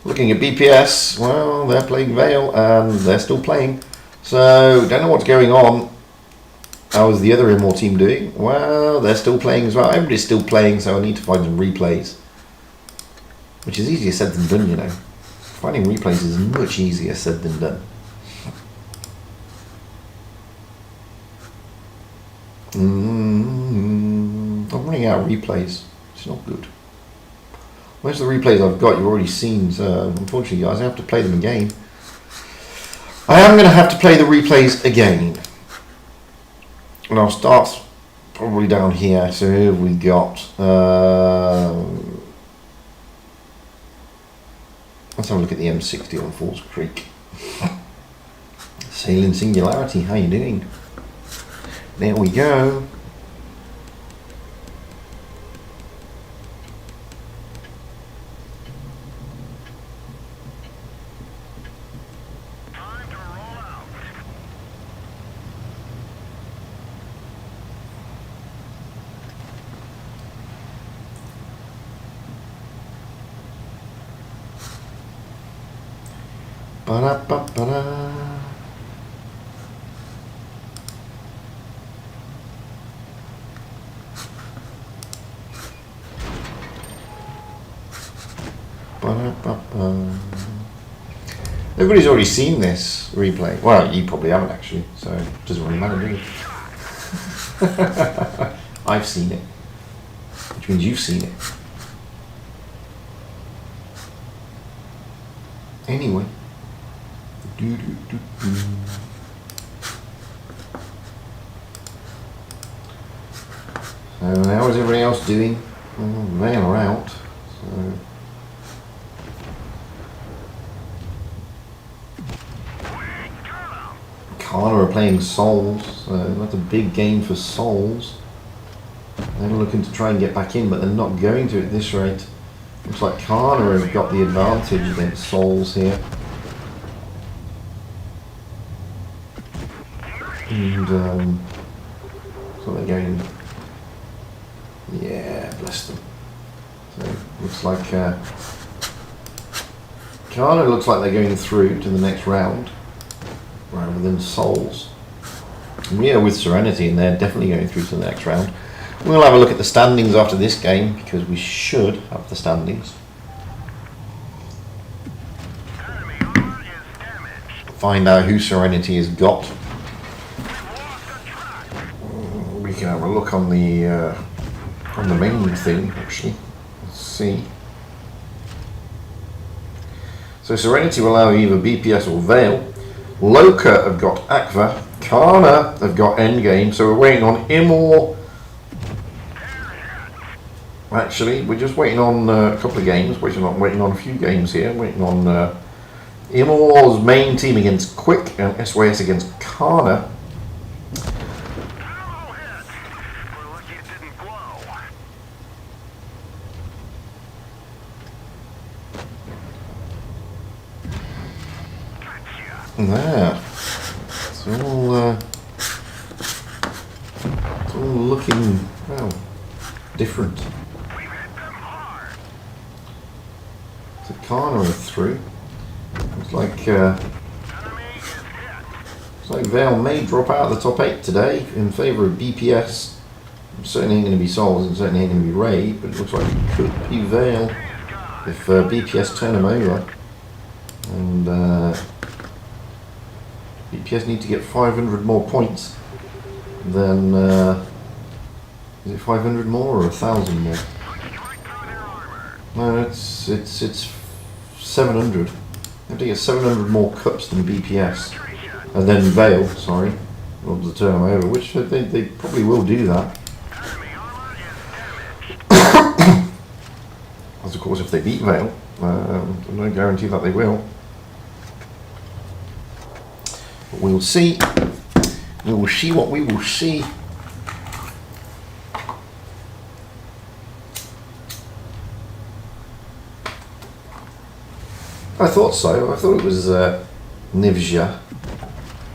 S1: Looking at BPS, well, they're playing Vale, and they're still playing. So, don't know what's going on. How is the other Immor team doing? Well, they're still playing as well. Everybody's still playing, so I need to find some replays. Which is easier said than done, you know. Finding replays is much easier said than done. I'm running out of replays. It's not good. Most of the replays I've got you've already seen, so unfortunately, guys, I have to play them again. I am going to have to play the replays again. And I'll start probably down here. So here we got. Let's have a look at the M60 on Falls Creek. Sailing Singularity, how you doing? There we go. Ba-da-ba-ba-da. Ba-da-ba-ba. Everybody's already seen this replay. Well, you probably haven't actually, so it doesn't really matter, do it? I've seen it, which means you've seen it. Anyway. So how is everybody else doing? They are out. So. Kana are playing Souls, so that's a big game for Souls. They're looking to try and get back in, but they're not going to at this rate. Looks like Kana have got the advantage against Souls here. And so they're going, yeah, bless them. So looks like Kana looks like they're going through to the next round rather than Souls. And yeah, with Serenity, and they're definitely going through to the next round. We'll have a look at the standings after this game because we should have the standings. Find out who Serenity has got. We can have a look on the main thing actually. Let's see. So Serenity will allow either BPS or Veil. Loka have got Aqua. Kana have got Endgame. So we're waiting on Immor. Actually, we're just waiting on a couple of games. Waiting on a few games here. Waiting on Immor's main team against Quick and SYS against Kana. There. It's all looking, well, different. So Kana are through. Looks like Veil may drop out of the top 8 today in favour of BPS. Certainly ain't going to be Souls and certainly ain't going to be Ray, but it looks like it could be Veil if BPS turn them over. And BPS need to get 500 more points than is it 500 more or 1,000 more? No, it's 700. They have to get 700 more cups than BPS, and then Veil. Sorry, to turn them over, which they probably will do that. As of course, if they beat Veil, no guarantee that they will. But we'll see. We will see what we will see. I thought so. I thought it was Nivja.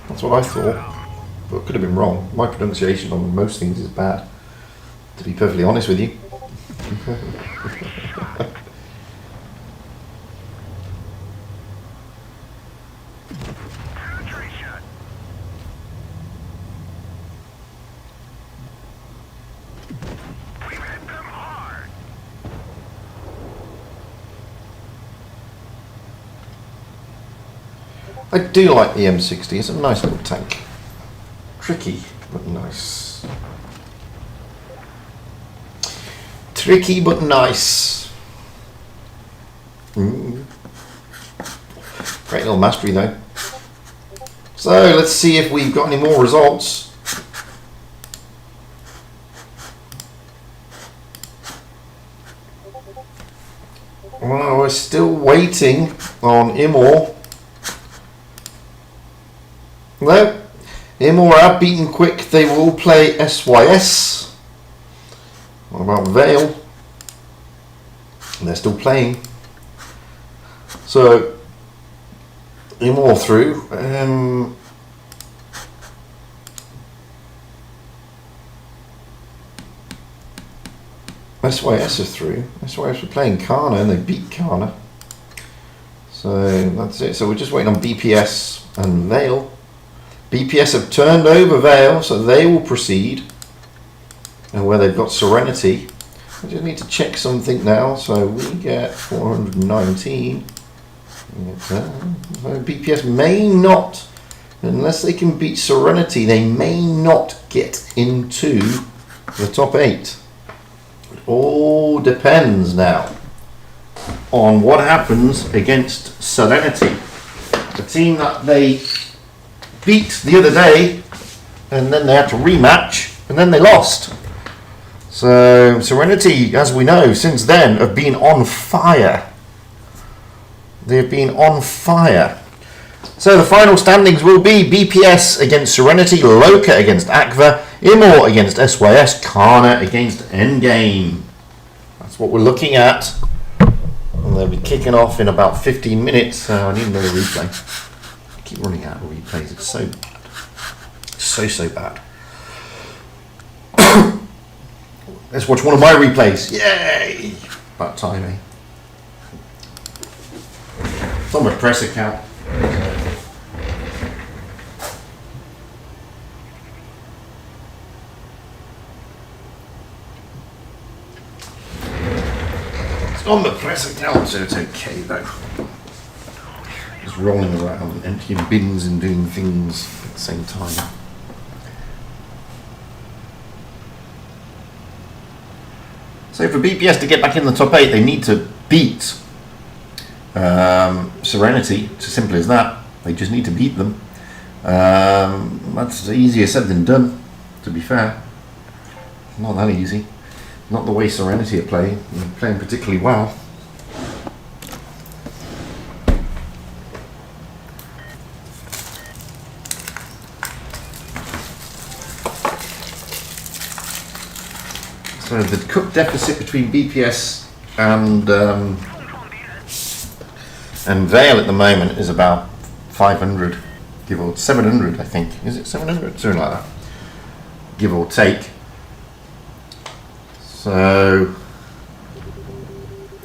S1: That's what I thought. But it could have been wrong. My pronunciation on most things is bad, to be perfectly honest with you. I do like the M60, it's a nice little tank. Tricky, but nice. Tricky, but nice. Great little mastery though. So let's see if we've got any more results. Well, we're still waiting on Immor. No, Immor have beaten Quick. They will play SYS. What about Veil? They're still playing. So Immor through. SYS are through. SYS were playing Kana and they beat Kana. So that's it. So we're just waiting on BPS and Vale. BPS have turned over Vale, so they will proceed. And where they've got Serenity, I just need to check something now. So we get 419. So BPS may not, unless they can beat Serenity, they may not get into the top 8. It all depends now on what happens against Serenity, the team that they beat the other day, and then they had to rematch, and then they lost. So Serenity, as we know, since then have been on fire. They've been on fire. So the final standings will be BPS against Serenity, Loka against Aqua, Immortals against SYS, Kana against Endgame. That's what we're looking at. And they'll be kicking off in about 15 minutes. So I need another replay. I keep running out of replays. It's so bad. So bad. Let's watch one of my replays. Yay! About time, eh? It's on my press account. It's on the press account, so it's okay though. Just rolling around and emptying bins and doing things at the same time. So for BPS to get back in the top 8, they need to beat Serenity. It's as simple as that. They just need to beat them. That's easier said than done, to be fair. Not that easy. Not the way Serenity are playing. They're playing particularly well. So the cup deficit between BPS and Vale at the moment is about 500, give or 700, I think. Is it 700? Something like that, give or take. So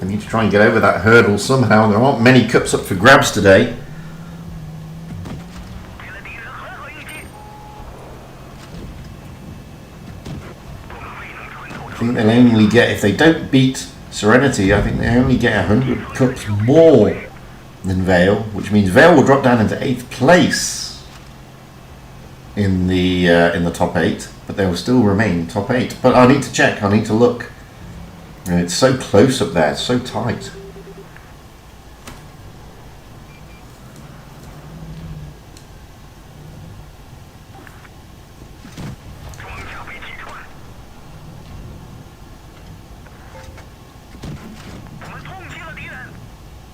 S1: they need to try and get over that hurdle somehow. There aren't many cups up for grabs today. I think they'll only get, if they don't beat Serenity, I think they only get 100 cups more than Vale, which means Vale will drop down into 8th place in the top 8, but they will still remain top 8. But I need to check, I need to look. It's so close up there, it's so tight.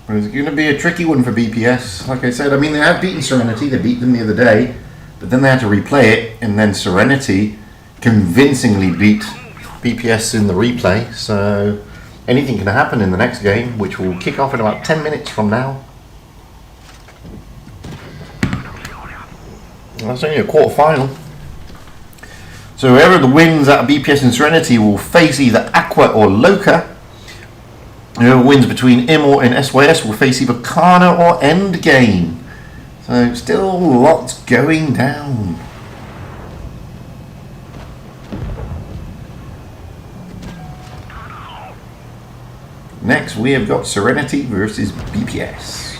S1: It's going to be a tricky one for BPS. Like I said, I mean, they have beaten Serenity. They beat them the other day, but then they had to replay it, and then Serenity convincingly beat BPS in the replay. So anything can happen in the next game, which will kick off in about 10 minutes from now. That's only a quarter final. So whoever wins out of BPS and Serenity will face either Aqua or Loka. Whoever wins between Immortals and SYS will face either Kana or Endgame. So still lots going down. Next we have got Serenity versus BPS.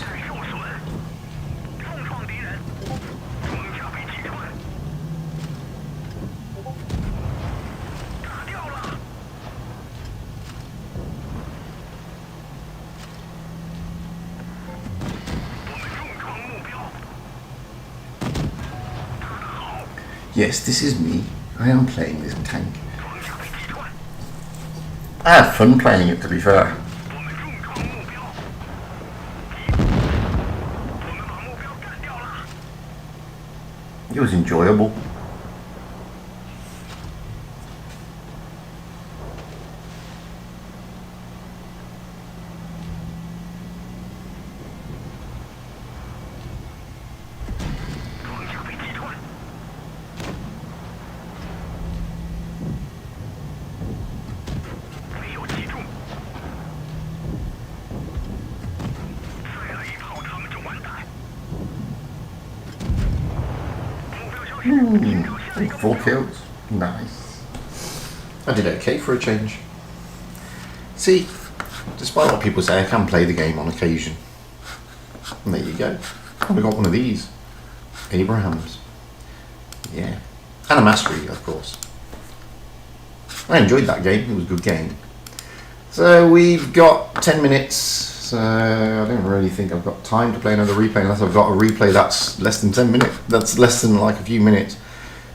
S1: Yes, this is me. I am playing this tank. I have fun playing it, to be fair. It was enjoyable. 4 kills. Nice. I did okay for a change. See, despite what people say, I can play the game on occasion. And there you go. We got one of these. Abrahams. Yeah. And a mastery, of course. I enjoyed that game. It was a good game. So we've got 10 minutes. So I don't really think I've got time to play another replay unless I've got a replay that's less than 10 minutes. That's less than like a few minutes.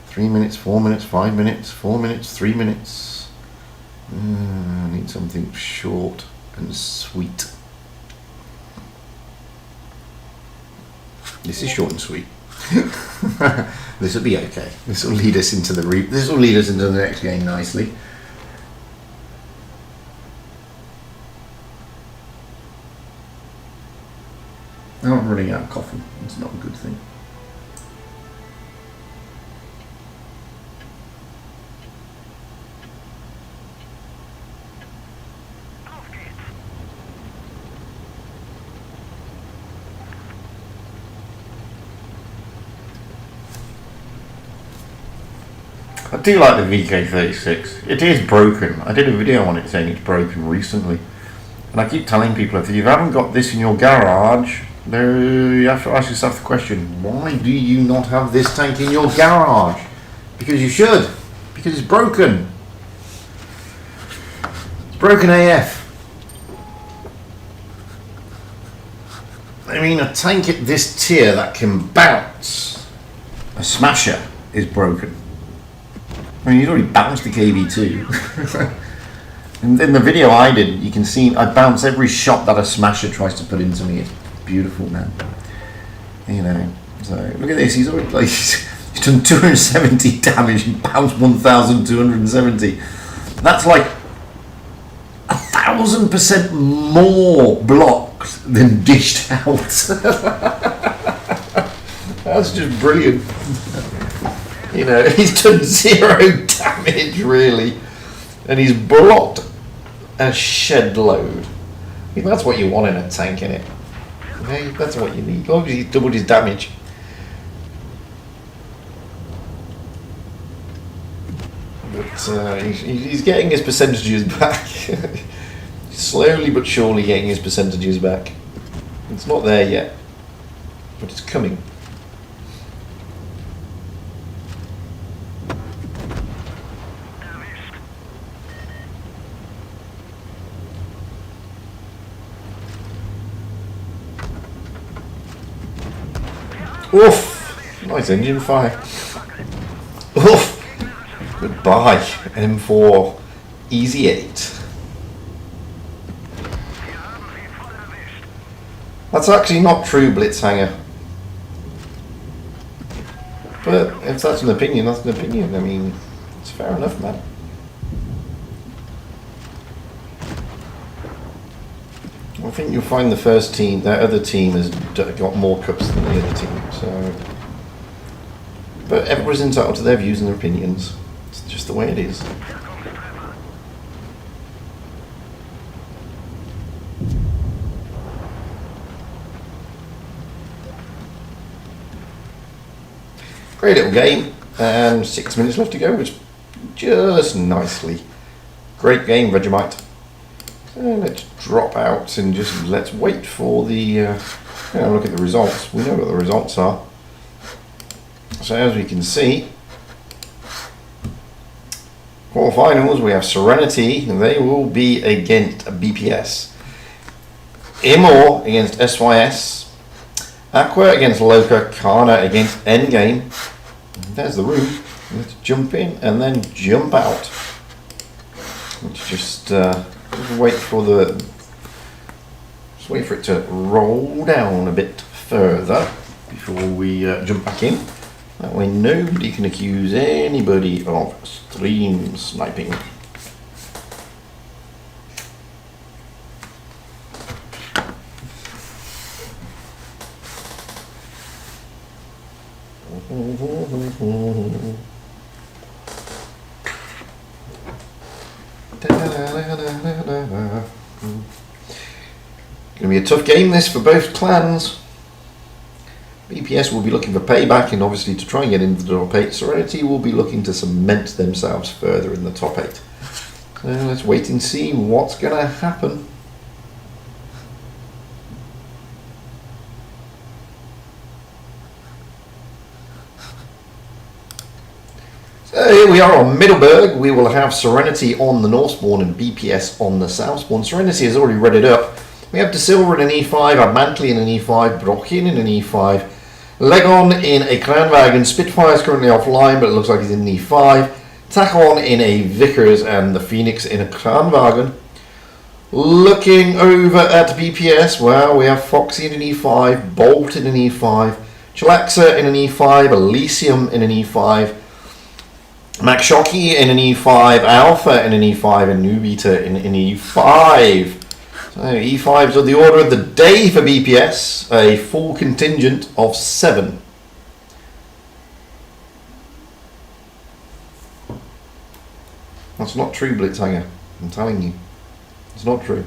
S1: 3 minutes, 4 minutes, 5 minutes, 4 minutes, 3 minutes. I need something short and sweet. This is short and sweet. This will be okay. This will lead us into the next game nicely. I'm running out of coffee. It's not a good thing. I do like the VK36. It is broken. I did a video on it saying it's broken recently. And I keep telling people, if you haven't got this in your garage, you have to ask yourself the question, why do you not have this tank in your garage? Because you should. Because it's broken. It's broken AF. I mean, a tank at this tier that can bounce a smasher is broken. I mean, he's already bounced the KV2. in the video I did, you can see I bounce every shot that a smasher tries to put into me. It's beautiful, man. You know, so look at this. He's already like he's done 270 damage and bounced 1,270. That's like 1,000% more blocked than dished out. That's just brilliant. You know, he's done 0 damage really, and he's blocked a shed load. I mean, that's what you want in a tank, innit? Okay, that's what you need. Obviously, he's doubled his damage. But he's getting his percentages back. Slowly but surely getting his percentages back. It's not there yet, but it's coming. Oof! Nice engine fire. Oof! Goodbye, M4 Easy 8. That's actually not true, Blitzhanger. But if that's an opinion, that's an opinion. I mean, it's fair enough, man. I think you'll find the first team, that other team has got more cups than the other team, so... But everybody's entitled to their views and their opinions. It's just the way it is. Great little game, and 6 minutes left to go, which just nicely. Great game, Vegemite. Let's drop out and just let's wait for the look at the results. We know what the results are. So as we can see, quarterfinals, we have Serenity, and they will be against BPS. Immor against SYS. Aqua against Loca. Kana against Endgame. There's the room. Let's jump in and then jump out. Let's just wait for it to roll down a bit further before we jump back in. That way nobody can accuse anybody of stream sniping. Gonna be a tough game this for both clans. BPS will be looking for payback and obviously to try and get into the top 8. Serenity will be looking to cement themselves further in the top 8. So let's wait and see what's going to happen. So here we are on Middleburg. We will have Serenity on the Northspawn and BPS on the Southspawn. Serenity has already read it up. We have De Silva in an E5, Mantley in an E5, Brochin in an E5, Legon in a Kranwagen, Spitfire is currently offline but it looks like he's in an E5, Tachon in a Vickers and the Phoenix in a Kranwagen. Looking over at BPS, well, we have Foxy in an E5, Bolt in an E5, Chilaxa in an E5, Elysium in an E5, Max Shockey in an E5, Alpha in an E5, and Nubita in an E5. So E5s are the order of the day for BPS, a full contingent of 7. That's not true, Blitzhanger. I'm telling you. It's not true.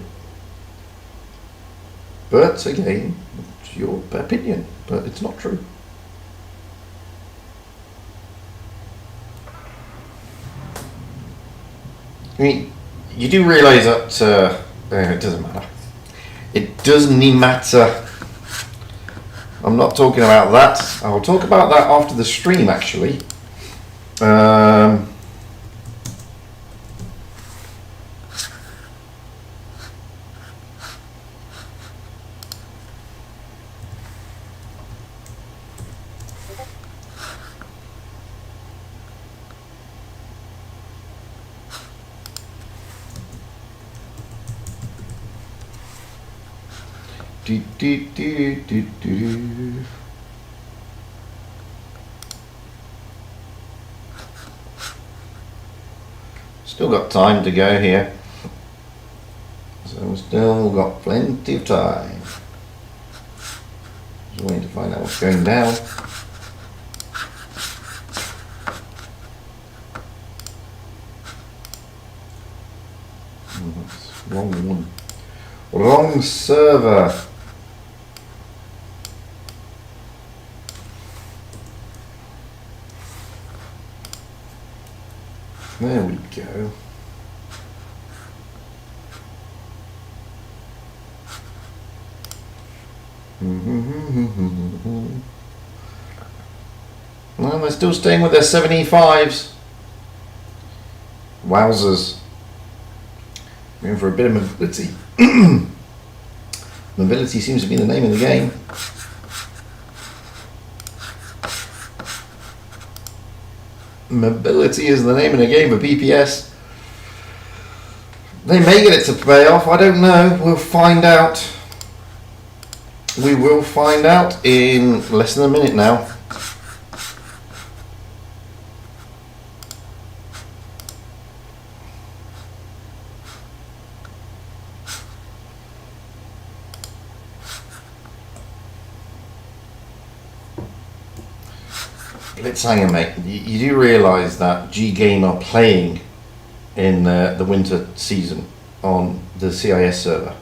S1: But again, it's your opinion, but it's not true. I mean, you do realise that it doesn't matter. It doesn't matter. I'm not talking about that. I'll talk about that after the stream, actually. Still got time to go here. So we've still got plenty of time. Just waiting to find out what's going down. That's wrong one. Wrong server. There we go. Well, they're still staying with their 7E5s. Wowzers. Going for a bit of mobility. Mobility seems to be the name of the game. Mobility is the name of the game for BPS. They may get it to pay off, I don't know. We'll find out. We will find out in less than a minute now. Blitzhanger, mate, you do realise that G-Game are playing in the winter season on the CIS server.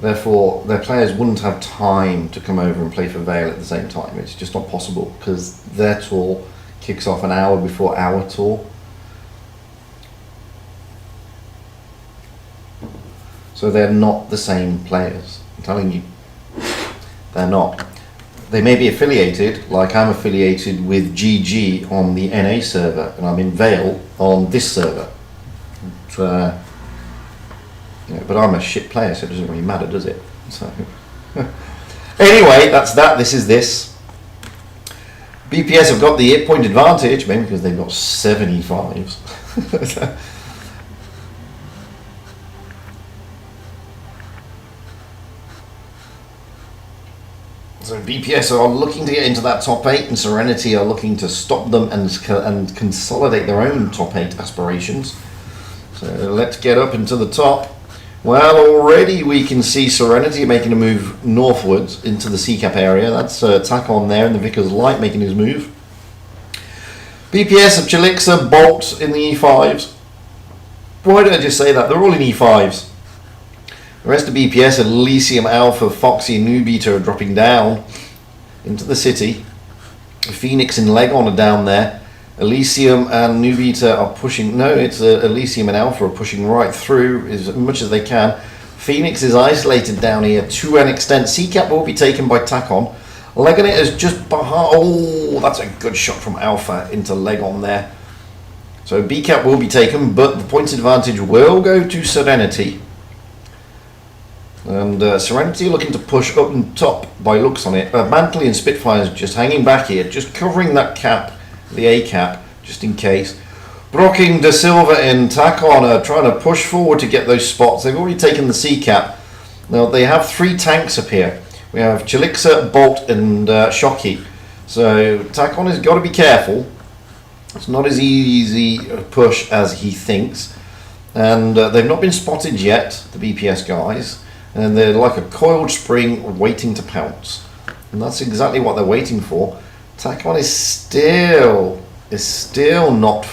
S1: Therefore, their players wouldn't have time to come over and play for Vale at the same time. It's just not possible because their tour kicks off an hour before our tour. So they're not the same players. I'm telling you, they're not. They may be affiliated, like I'm affiliated with GG on the NA server, and I'm in Vale on this server. But, but I'm a shit player, so it doesn't really matter, does it? So anyway, that's that. This is this. BPS have got the 8-point advantage, maybe because they've got 75s. So BPS are looking to get into that top 8, and Serenity are looking to stop them and consolidate their own top 8 aspirations. So let's get up into the top. Well, already we can see Serenity making a move northwards into the C-cap area. That's Tachon there, and the Vickers Light making his move. BPS of Chilixa, Bolt in the E5s. Why did I just say that? They're all in E5s. The rest of BPS, Elysium, Alpha, Foxy, and Nubita are dropping down. into the city. Phoenix and Legon are down there. Elysium and New Beta are pushing. No, it's Elysium and Alpha are pushing right through as much as they can. Phoenix is isolated down here to an extent. C-Cap will be taken by Tacon. Legon is just behind. Oh, that's a good shot from Alpha into Legon there. So B-Cap will be taken, but the points advantage will go to Serenity. And Serenity looking to push up and top by looks on it. Mantley and Spitfire's just hanging back here, just covering that cap, the A cap, just in case. Brocking, De Silva and Tacon are trying to push forward to get those spots. They've already taken the C cap. Now they have 3 tanks up here. We have Chilixa, Bolt and Shocky. So Tacon has got to be careful. It's not as easy a push as he thinks. And they've not been spotted yet, the BPS guys. And they're like a coiled spring waiting to pounce. And that's exactly what they're waiting for. Tacon is still not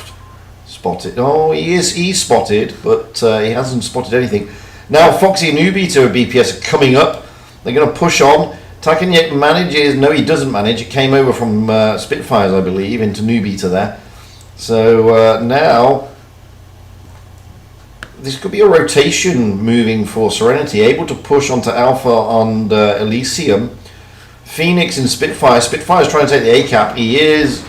S1: spotted. Oh, he's spotted, but he hasn't spotted anything. Now Foxy and Nubita of BPS are coming up. They're going to push on. Tacon yet manages. No, he doesn't manage. It came over from Spitfires, I believe, into Nubita there. So now this could be a rotation moving for Serenity, able to push onto Alpha and Elysium. Phoenix and Spitfire. Spitfire's trying to take the A cap. He is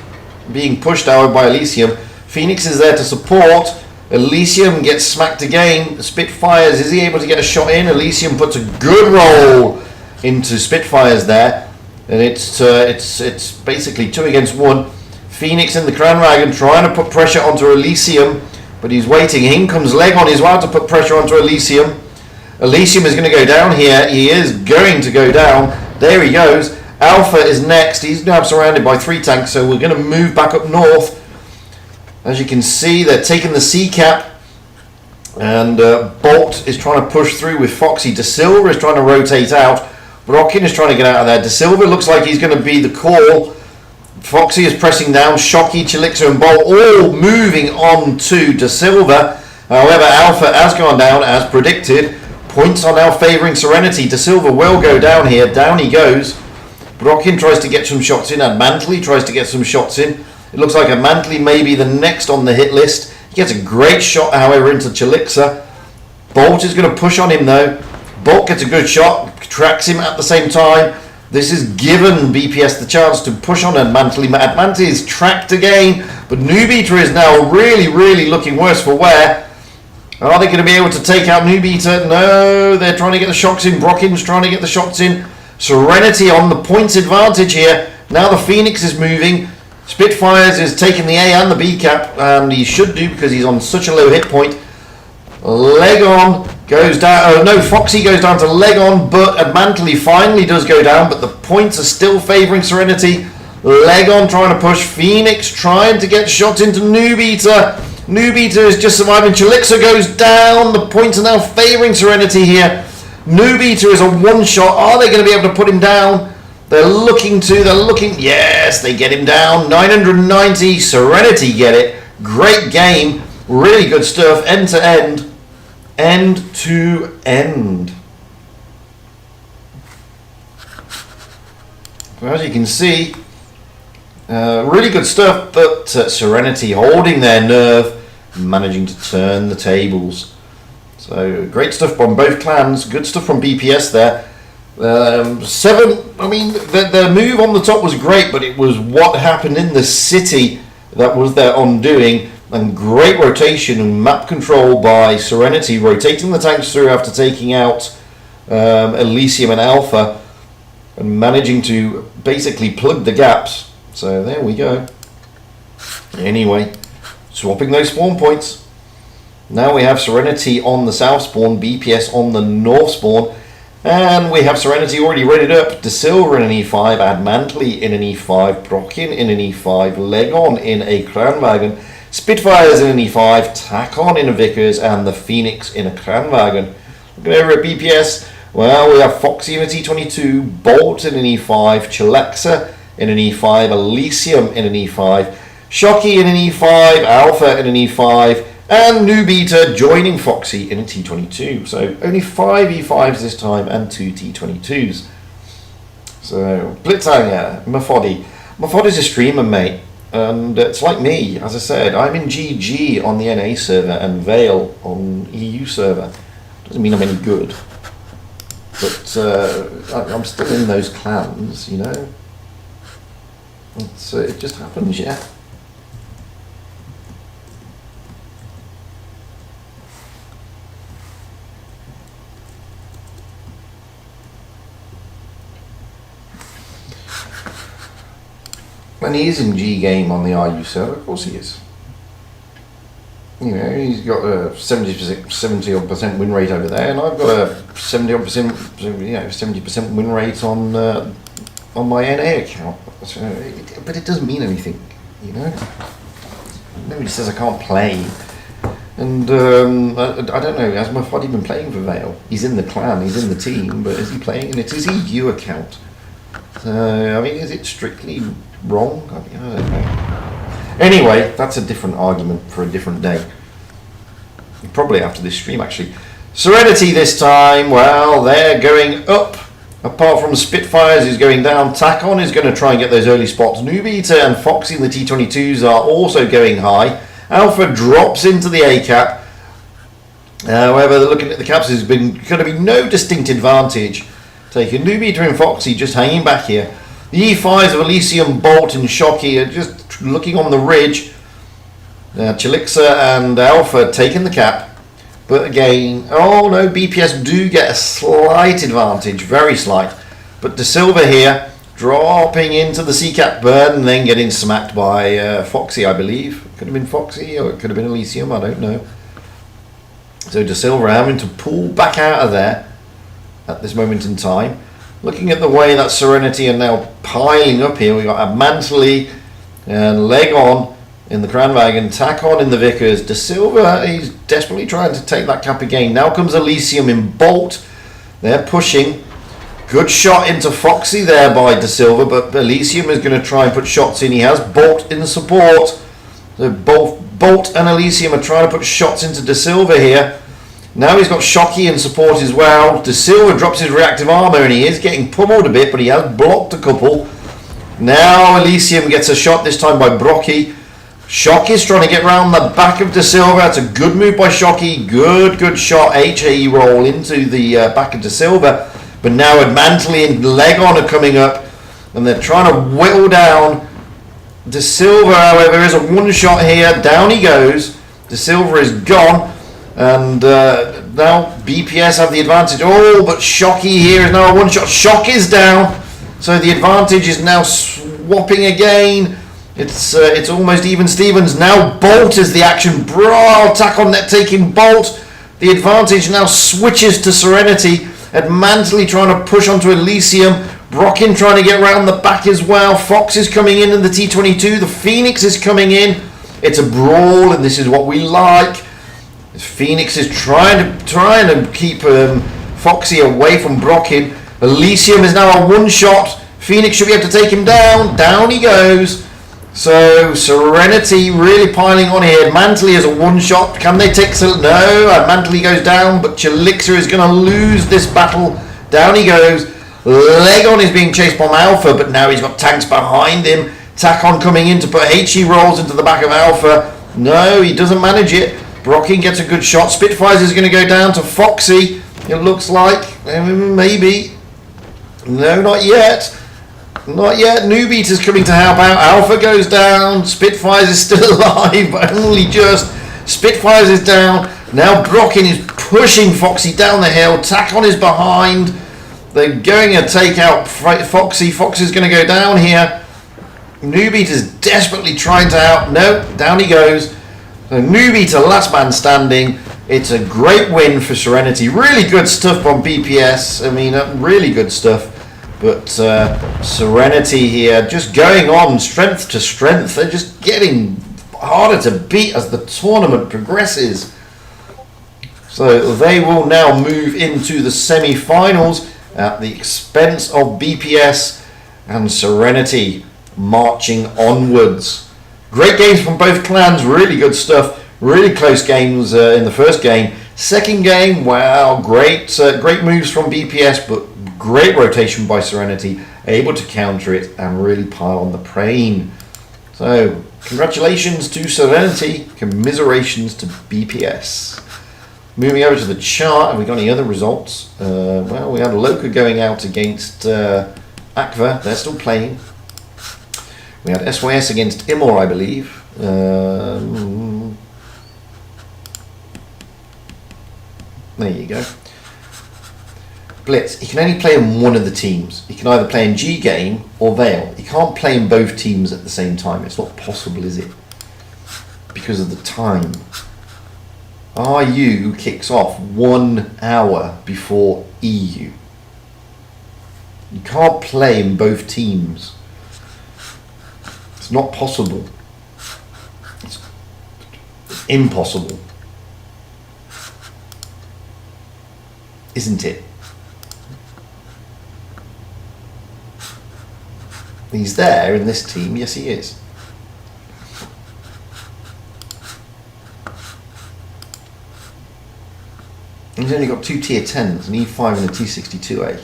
S1: being pushed out by Elysium. Phoenix is there to support. Elysium gets smacked again. Spitfires, is he able to get a shot in? Elysium puts a good roll into Spitfires there, and it's basically 2 against 1. Phoenix in the Kranwagen trying to put pressure onto Elysium, but he's waiting. In comes Legon. He's about to put pressure onto Elysium. Elysium is going to go down here. He is going to go down. There he goes. Alpha is next. He's now surrounded by 3 tanks, so we're going to move back up north. As you can see, they're taking the C-cap, and Bolt is trying to push through with Foxy. De Silva is trying to rotate out. Brockin is trying to get out of there. De Silva looks like he's going to be the call. Foxy is pressing down. Shocky, Chilixa and Bolt all moving on to De Silva. However, Alpha has gone down as predicted. Points are now favouring Serenity. De Silva will go down here. Down he goes. Brockin tries to get some shots in, and Mantley tries to get some shots in. It looks like Mantley may be the next on the hit list. He gets a great shot, however, into Chilixa. Bolt is going to push on him, though. Bolt gets a good shot, tracks him at the same time. This has given BPS the chance to push on Mantley. Mantley is tracked again, but Nubita is now really looking worse for wear. Are they going to be able to take out Nubita? No, they're trying to get the shots in. Brockin's trying to get the shots in. Serenity on the points advantage here. Now the Phoenix is moving. Spitfires is taking the A and the B cap, and he should do because he's on such a low hit point. Legon goes down. Oh no, Foxy goes down to Legon, but Mantley finally does go down, but the points are still favouring Serenity. Legon trying to push. Phoenix trying to get shots into Nubita. Nubita is just surviving. Chilixa goes down. The points are now favouring Serenity here. Nubita is a one shot. Are they going to be able to put him down? They're looking. Yes, they get him down. 990. Serenity get it. Great game. Really good stuff. End to end. End to end. As you can see, really good stuff, but Serenity holding their nerve, managing to turn the tables. So great stuff from both clans. Good stuff from BPS there. 7. I mean, their move on the top was great, but it was what happened in the city that was their undoing. And great rotation and map control by Serenity, rotating the tanks through after taking out Elysium and Alpha, and managing to basically plug the gaps. So there we go. Anyway, swapping those spawn points. Now we have Serenity on the south spawn, BPS on the north spawn. And we have Serenity already readied up. De Silva in an E5, Mantley in an E5, Brockin in an E5, Legon in a Kranwagen, Spitfires in an E5, Tacon in a Vickers, and the Phoenix in a Kranwagen. Looking over at BPS, well, we have Foxy in a T22, Bolt in an E5, Chilixa in an E5, Elysium in an E5, Shocky in an E5, Alpha in an E5, and Nubita joining Foxy in a T22. So only 5 E5s this time and 2 T22s. So So, Blitzhanger, Mafodi. Mafodi's a streamer, mate. And it's like me, as I said, I'm in GG on the NA server and Vale on EU server. Doesn't mean I'm any good. But I'm still in those clans, you know. It just happens, yeah. And he is in G game on the RU server, of course he is. You know, he's got a 70% win rate over there, and I've got a 70% win rate on my NA account. But it doesn't mean anything, you know. Nobody says I can't play. And I don't know, has Mafodi been playing for Vale? He's in the clan, he's in the team, but is he playing in it? Is his EU account? I mean, is it strictly wrong? I don't know. Anyway, that's a different argument for a different day. Probably after this stream, actually. Serenity this time, well, they're going up. Apart from Spitfires, who's going down. Tacon is going to try and get those early spots. Nubita and Foxy in the T22s are also going high. Alpha drops into the A cap. However, looking at the caps, there's been going to be no distinct advantage taken. Nubita and Foxy just hanging back here. The E5s of Elysium, Bolt and Shocky are just looking on the ridge. Chilixa and Alpha taking the cap. But again, oh no, BPS do get a slight advantage, very slight. But De Silva here, dropping into the C-cap burn and then getting smacked by Foxy, I believe. Could have been Foxy or it could have been Elysium, I don't know. So De Silva having to pull back out of there at this moment in time. Looking at the way that Serenity are now piling up here, we've got Abmantly and Leg On in the Cranwagon, Tacon in the Vickers. De Silva, he's desperately trying to take that cap again. Now comes Elysium in Bolt. They're pushing. Good shot into Foxy there by De Silva, but Elysium is going to try and put shots in. He has Bolt in support. So both Bolt and Elysium are trying to put shots into De Silva here. Now he's got Shocky in support as well. De Silva drops his reactive armor and he is getting pummeled a bit, but he has blocked a couple. Now Elysium gets a shot, this time by Brocky. Shocky's trying to get round the back of De Silva. That's a good move by Shocky. Good shot. HAE roll into the back of De Silva. But now Admantly and Legon are coming up and they're trying to whittle down. De Silva, however, is a one shot here. Down he goes. De Silva is gone. And now BPS have the advantage. Oh, but Shocky here is now a one shot. Shock is down. So the advantage is now swapping again. It's almost even Stevens. Now Bolt is the action. Bro, attack on net taking Bolt. The advantage now switches to Serenity. Admantly trying to push onto Elysium. Brockin trying to get around the back as well. Fox is coming in the T22. The Phoenix is coming in. It's a brawl and this is what we like. Phoenix is trying to keep Foxy away from Brockin. Elysium is now a one shot. Phoenix should be able to take him down. Down he goes. So Serenity really piling on here. Admantly is a one shot. Can they take some? No, Admantly goes down, but Chilixa is going to lose this battle. Down he goes. Legon is being chased by Alpha, but now he's got tanks behind him. Tacon coming in to put HE rolls into the back of Alpha. No, he doesn't manage it. Brockin gets a good shot. Spitfires is going to go down to Foxy. It looks like. Maybe. No, not yet. Not yet. Newbeat is coming to help out. Alpha goes down. Spitfires is still alive, but only just. Spitfires is down. Now Brockin is pushing Foxy down the hill. Tacon is behind. They're going to take out Foxy. Foxy's going to go down here. Newbeat is desperately trying to out. No, down he goes. So Newbeat, last man standing. It's a great win for Serenity. Really good stuff on BPS. I mean, really good stuff. But Serenity here just going on strength to strength. They're just getting harder to beat as the tournament progresses. So they will now move into the semi-finals at the expense of BPS and Serenity marching onwards. Great games from both clans, really good stuff. Really close games in the first game. Second game, wow, great moves from BPS, but Great rotation by Serenity, able to counter it and really pile on the Prane. So, congratulations to Serenity, commiserations to BPS. Moving over to the chart, have we got any other results? Well, we had Loka going out against Aqua, they're still playing. We had SYS against Immor, I believe. There you go. Blitz, he can only play in one of the teams. He can either play in G game or Vale. He can't play in both teams at the same time. It's not possible, is it? Because of the time. RU kicks off 1 hour before EU. You can't play in both teams. It's not possible. It's impossible. Isn't it? He's there in this team. Yes, he is. He's only got 2 tier 10s, an E5 and a T62A.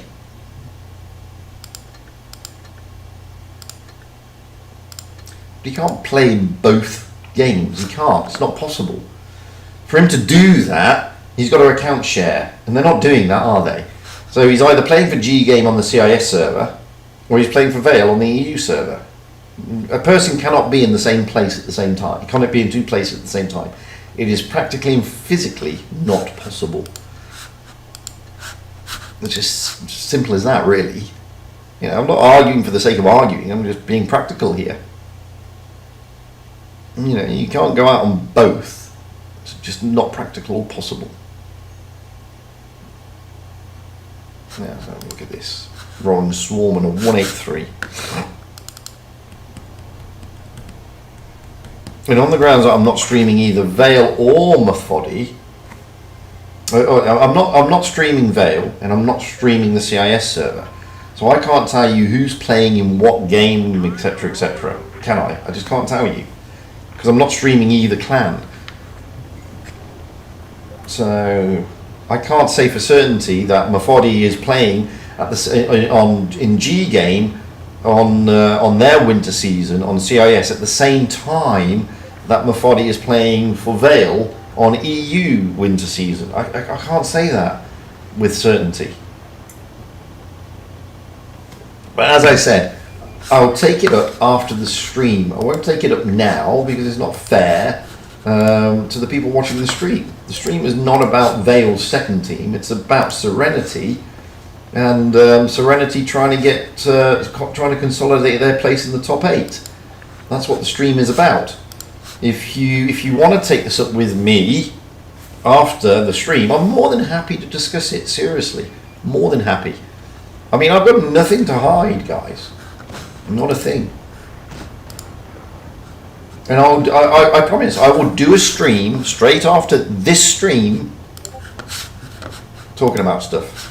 S1: But he can't play in both games. He can't. It's not possible. For him to do that, he's got to account share. And they're not doing that, are they? So he's either playing for G game on the CIS server, or he's playing for Vale on the EU server. A person cannot be in the same place at the same time. He cannot be in 2 places at the same time. It is practically and physically not possible. It's just simple as that, really. You know, I'm not arguing for the sake of arguing. I'm just being practical here. You know, you can't go out on both. It's just not practical or possible. Now, so look at this. Rolling Swarm and a 183. And on the grounds that I'm not streaming either Vale or Wotb, I'm not streaming Vale and I'm not streaming the CIS server, so I can't tell you who's playing in what game, etc., etc. Can I? I just can't tell you because I'm not streaming either clan. So I can't say for certainty that Wotb is playing at the in G game on their winter season on CIS at the same time that Wotb is playing for Vale on EU winter season. I can't say that with certainty. But as I said, I'll take it up after the stream. I won't take it up now because it's not fair to the people watching the stream. The stream is not about Vale's second team. It's about Serenity and Serenity trying to consolidate their place in the top 8. That's what the stream is about. If you want to take this up with me after the stream, I'm more than happy to discuss it. Seriously, more than happy. I mean, I've got nothing to hide, guys. Not a thing. And I promise I will do a stream straight after this stream talking about stuff.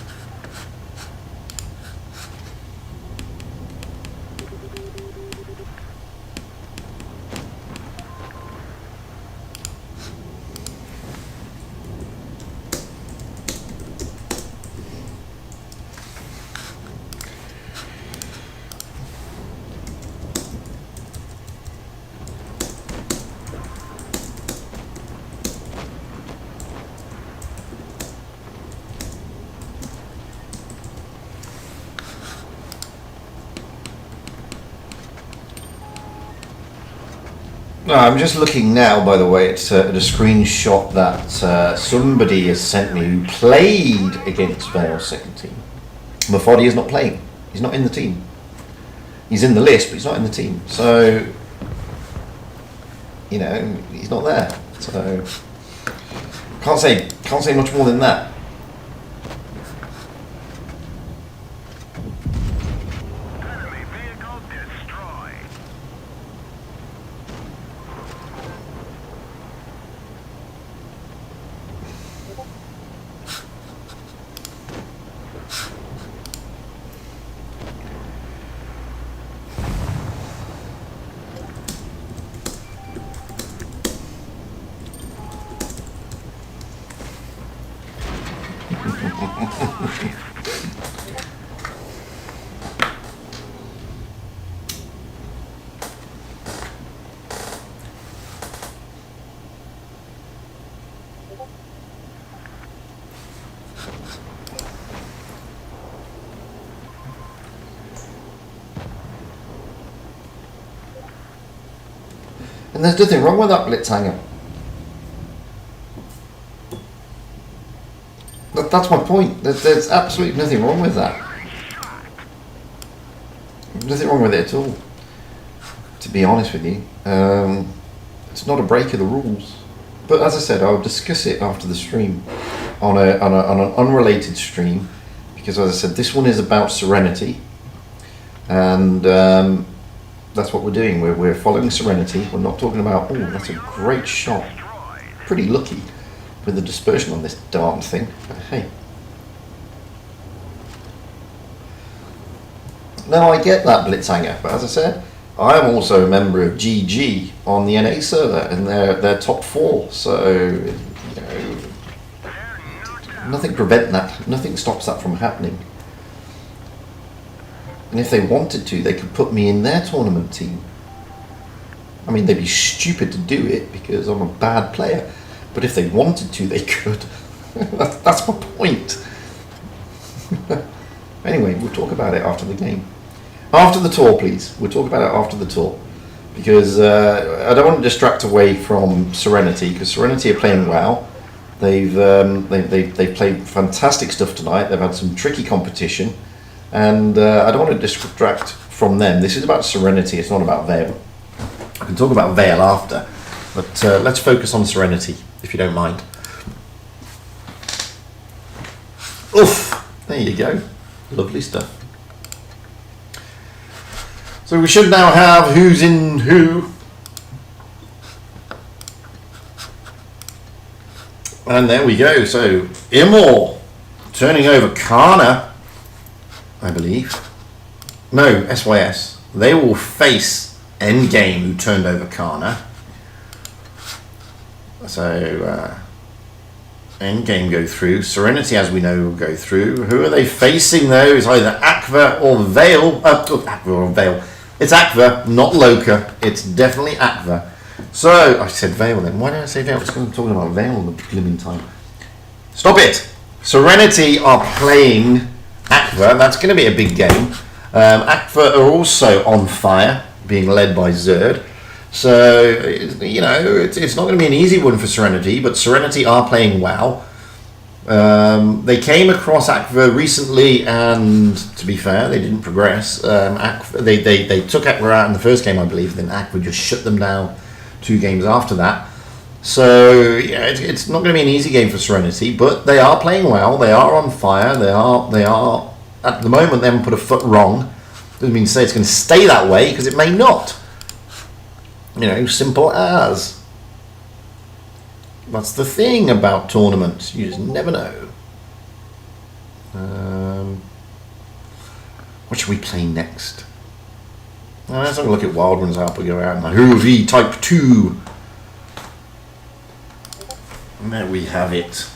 S1: No, I'm just looking now, by the way, at a screenshot that somebody has sent me who played against Vale's second team. Wotb is not playing. He's not in the team. He's in the list, but he's not in the team. So, you know, he's not there. So, can't say much more than that. And there's nothing wrong with that Blitzhanger. That's my point. There's absolutely nothing wrong with that. Nothing wrong with it at all. To be honest with you, it's not a break of the rules. But as I said, I'll discuss it after the stream on an unrelated stream, because as I said, this one is about Serenity, and that's what we're doing. We're following Serenity. We're not talking about, oh, that's a great shot. Pretty lucky with the dispersion on this darn thing. But hey. Now I get that Blitzhanger, but as I said, I am also a member of GG on the NA server, and they're top 4. So, you know, nothing prevents that. Nothing stops that from happening. And if they wanted to, they could put me in their tournament team. I mean, they'd be stupid to do it because I'm a bad player. But if they wanted to, they could. That's my point. Anyway, we'll talk about it after the game. After the tour, please. We'll talk about it after the tour. Because I don't want to distract away from Serenity, because Serenity are playing well. They've played fantastic stuff tonight. They've had some tricky competition. And I don't want to distract from them. This is about Serenity, it's not about Vale. I can talk about Vale after, but let's focus on Serenity, if you don't mind. Oof! There you go. Lovely stuff. So we should now have who's in who. And there we go. So Immor turning over Kana, I believe. No, SYS. They will face Endgame, who turned over Kana. So Endgame go through. Serenity, as we know, will go through. Who are they facing though? It's either Aqua or Vale. Aqua or Vale. It's Aqua, not Loka. It's definitely Aqua. So I said Vale then. Why did I say Vale? Because I'm talking about Vale all the blooming time. Stop it. Serenity are playing Aqua. That's going to be a big game. Aqua are also on fire, being led by Zerd. So, you know, it's not going to be an easy one for Serenity, but Serenity are playing well. They came across Aqua recently, and to be fair, they didn't progress. They took Aqua out in the first game, I believe, then Aqua just shut them down 2 games after that. So, yeah, it's not going to be an easy game for Serenity, but they are playing well. They are on fire. They are at the moment, they haven't put a foot wrong. Doesn't mean to say it's going to stay that way, because it may not. You know, simple as. That's the thing about tournaments. You just never know. What should we play next? Let's have a look at Wild Ones out. We go out and Hoovy Type 2. And there we have it.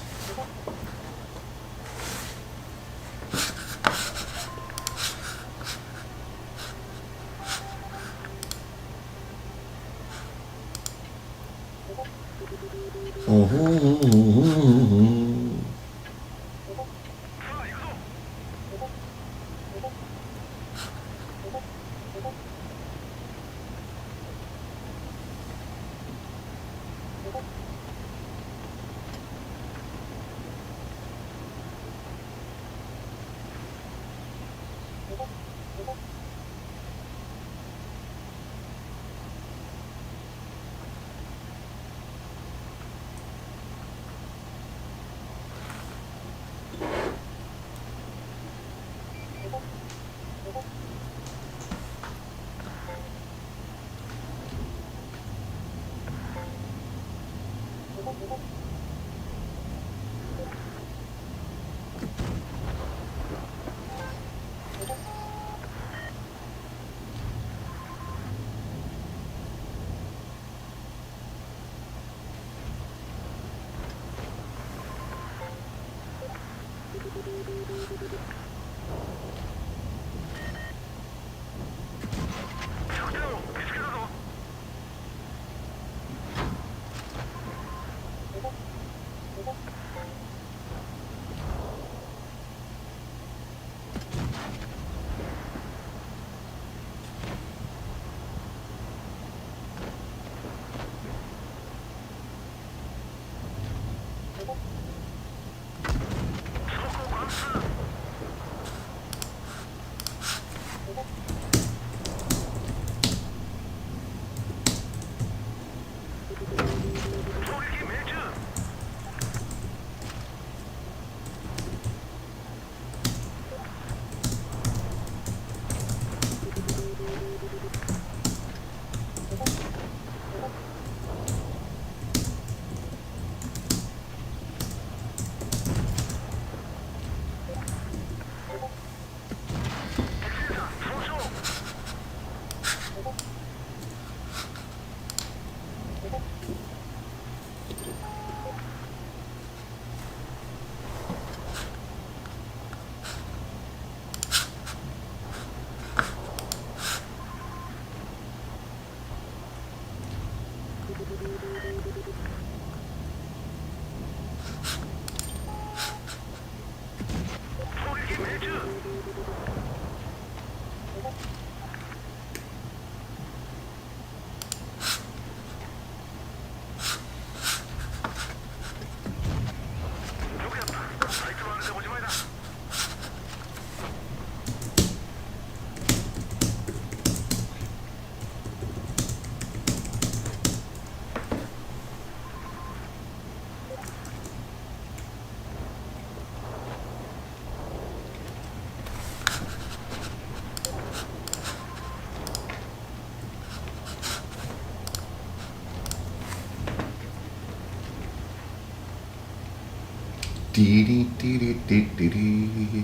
S1: Dee dee dee dee dee dee dee.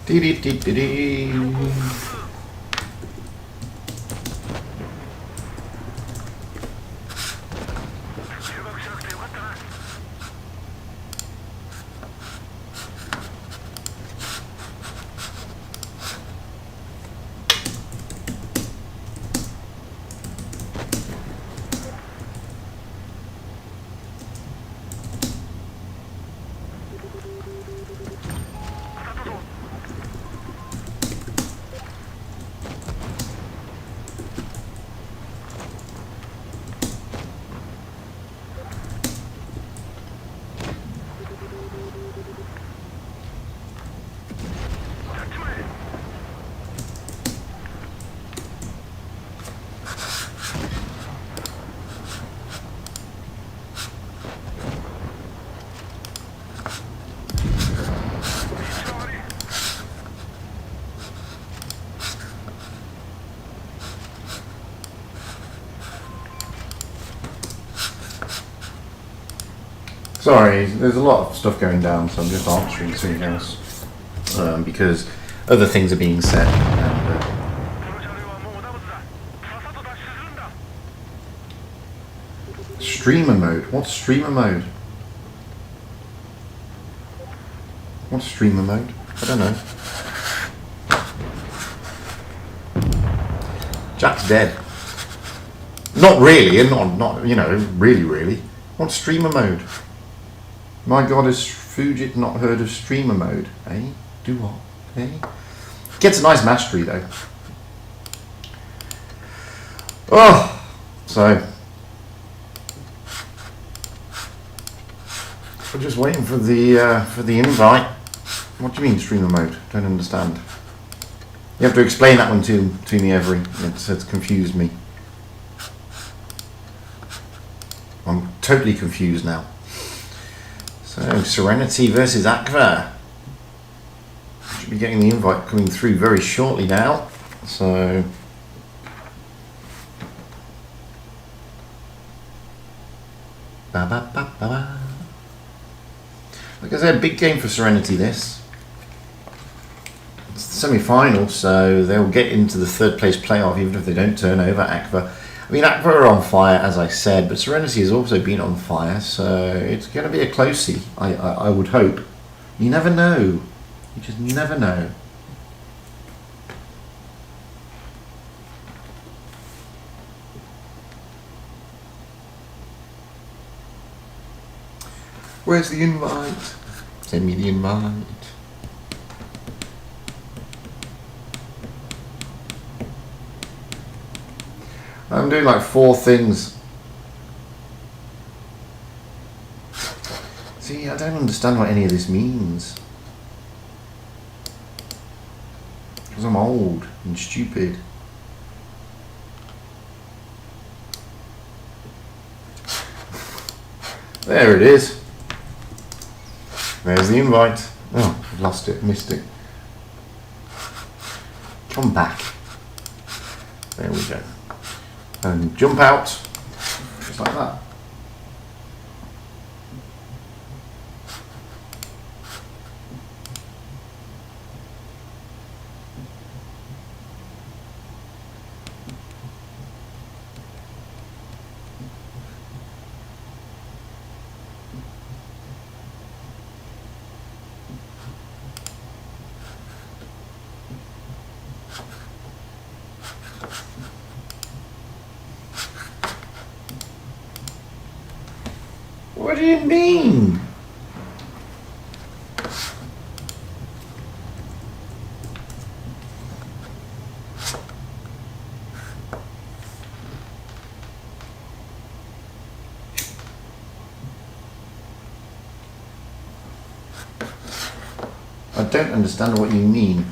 S1: Dee dee dee dee dee. Sorry, there's a lot of stuff going down, so I'm just answering something else because other things are being said. And, streamer mode? What's streamer mode? What's streamer mode? I don't know. Jack's dead. Not really, and not you know, really. What's streamer mode? My God, has Fujit not heard of streamer mode? Eh? Do what? Eh? Gets a nice mastery though. Oh, so we're just waiting for the invite. What do you mean streamer mode? Don't understand. You have to explain that one to me, Every. It's confused me. I'm totally confused now. So, Serenity versus Aqua. Should be getting the invite coming through very shortly now. So, like I said, big game for Serenity this. It's semi-final, so they'll get into the third place playoff even if they don't turn over Aqua. I mean, Aqua are on fire, as I said, but Serenity has also been on fire, so it's going to be a closey, I would hope. You never know. You just never know. Where's the invite? Send me the invite. I'm doing like 4 things. See, I don't understand what any of this means. Because I'm old and stupid. There it is. There's the invite. Oh, I've lost it, missed it. Come back. There we go. And jump out, just like that. What do you mean? I don't understand what you mean.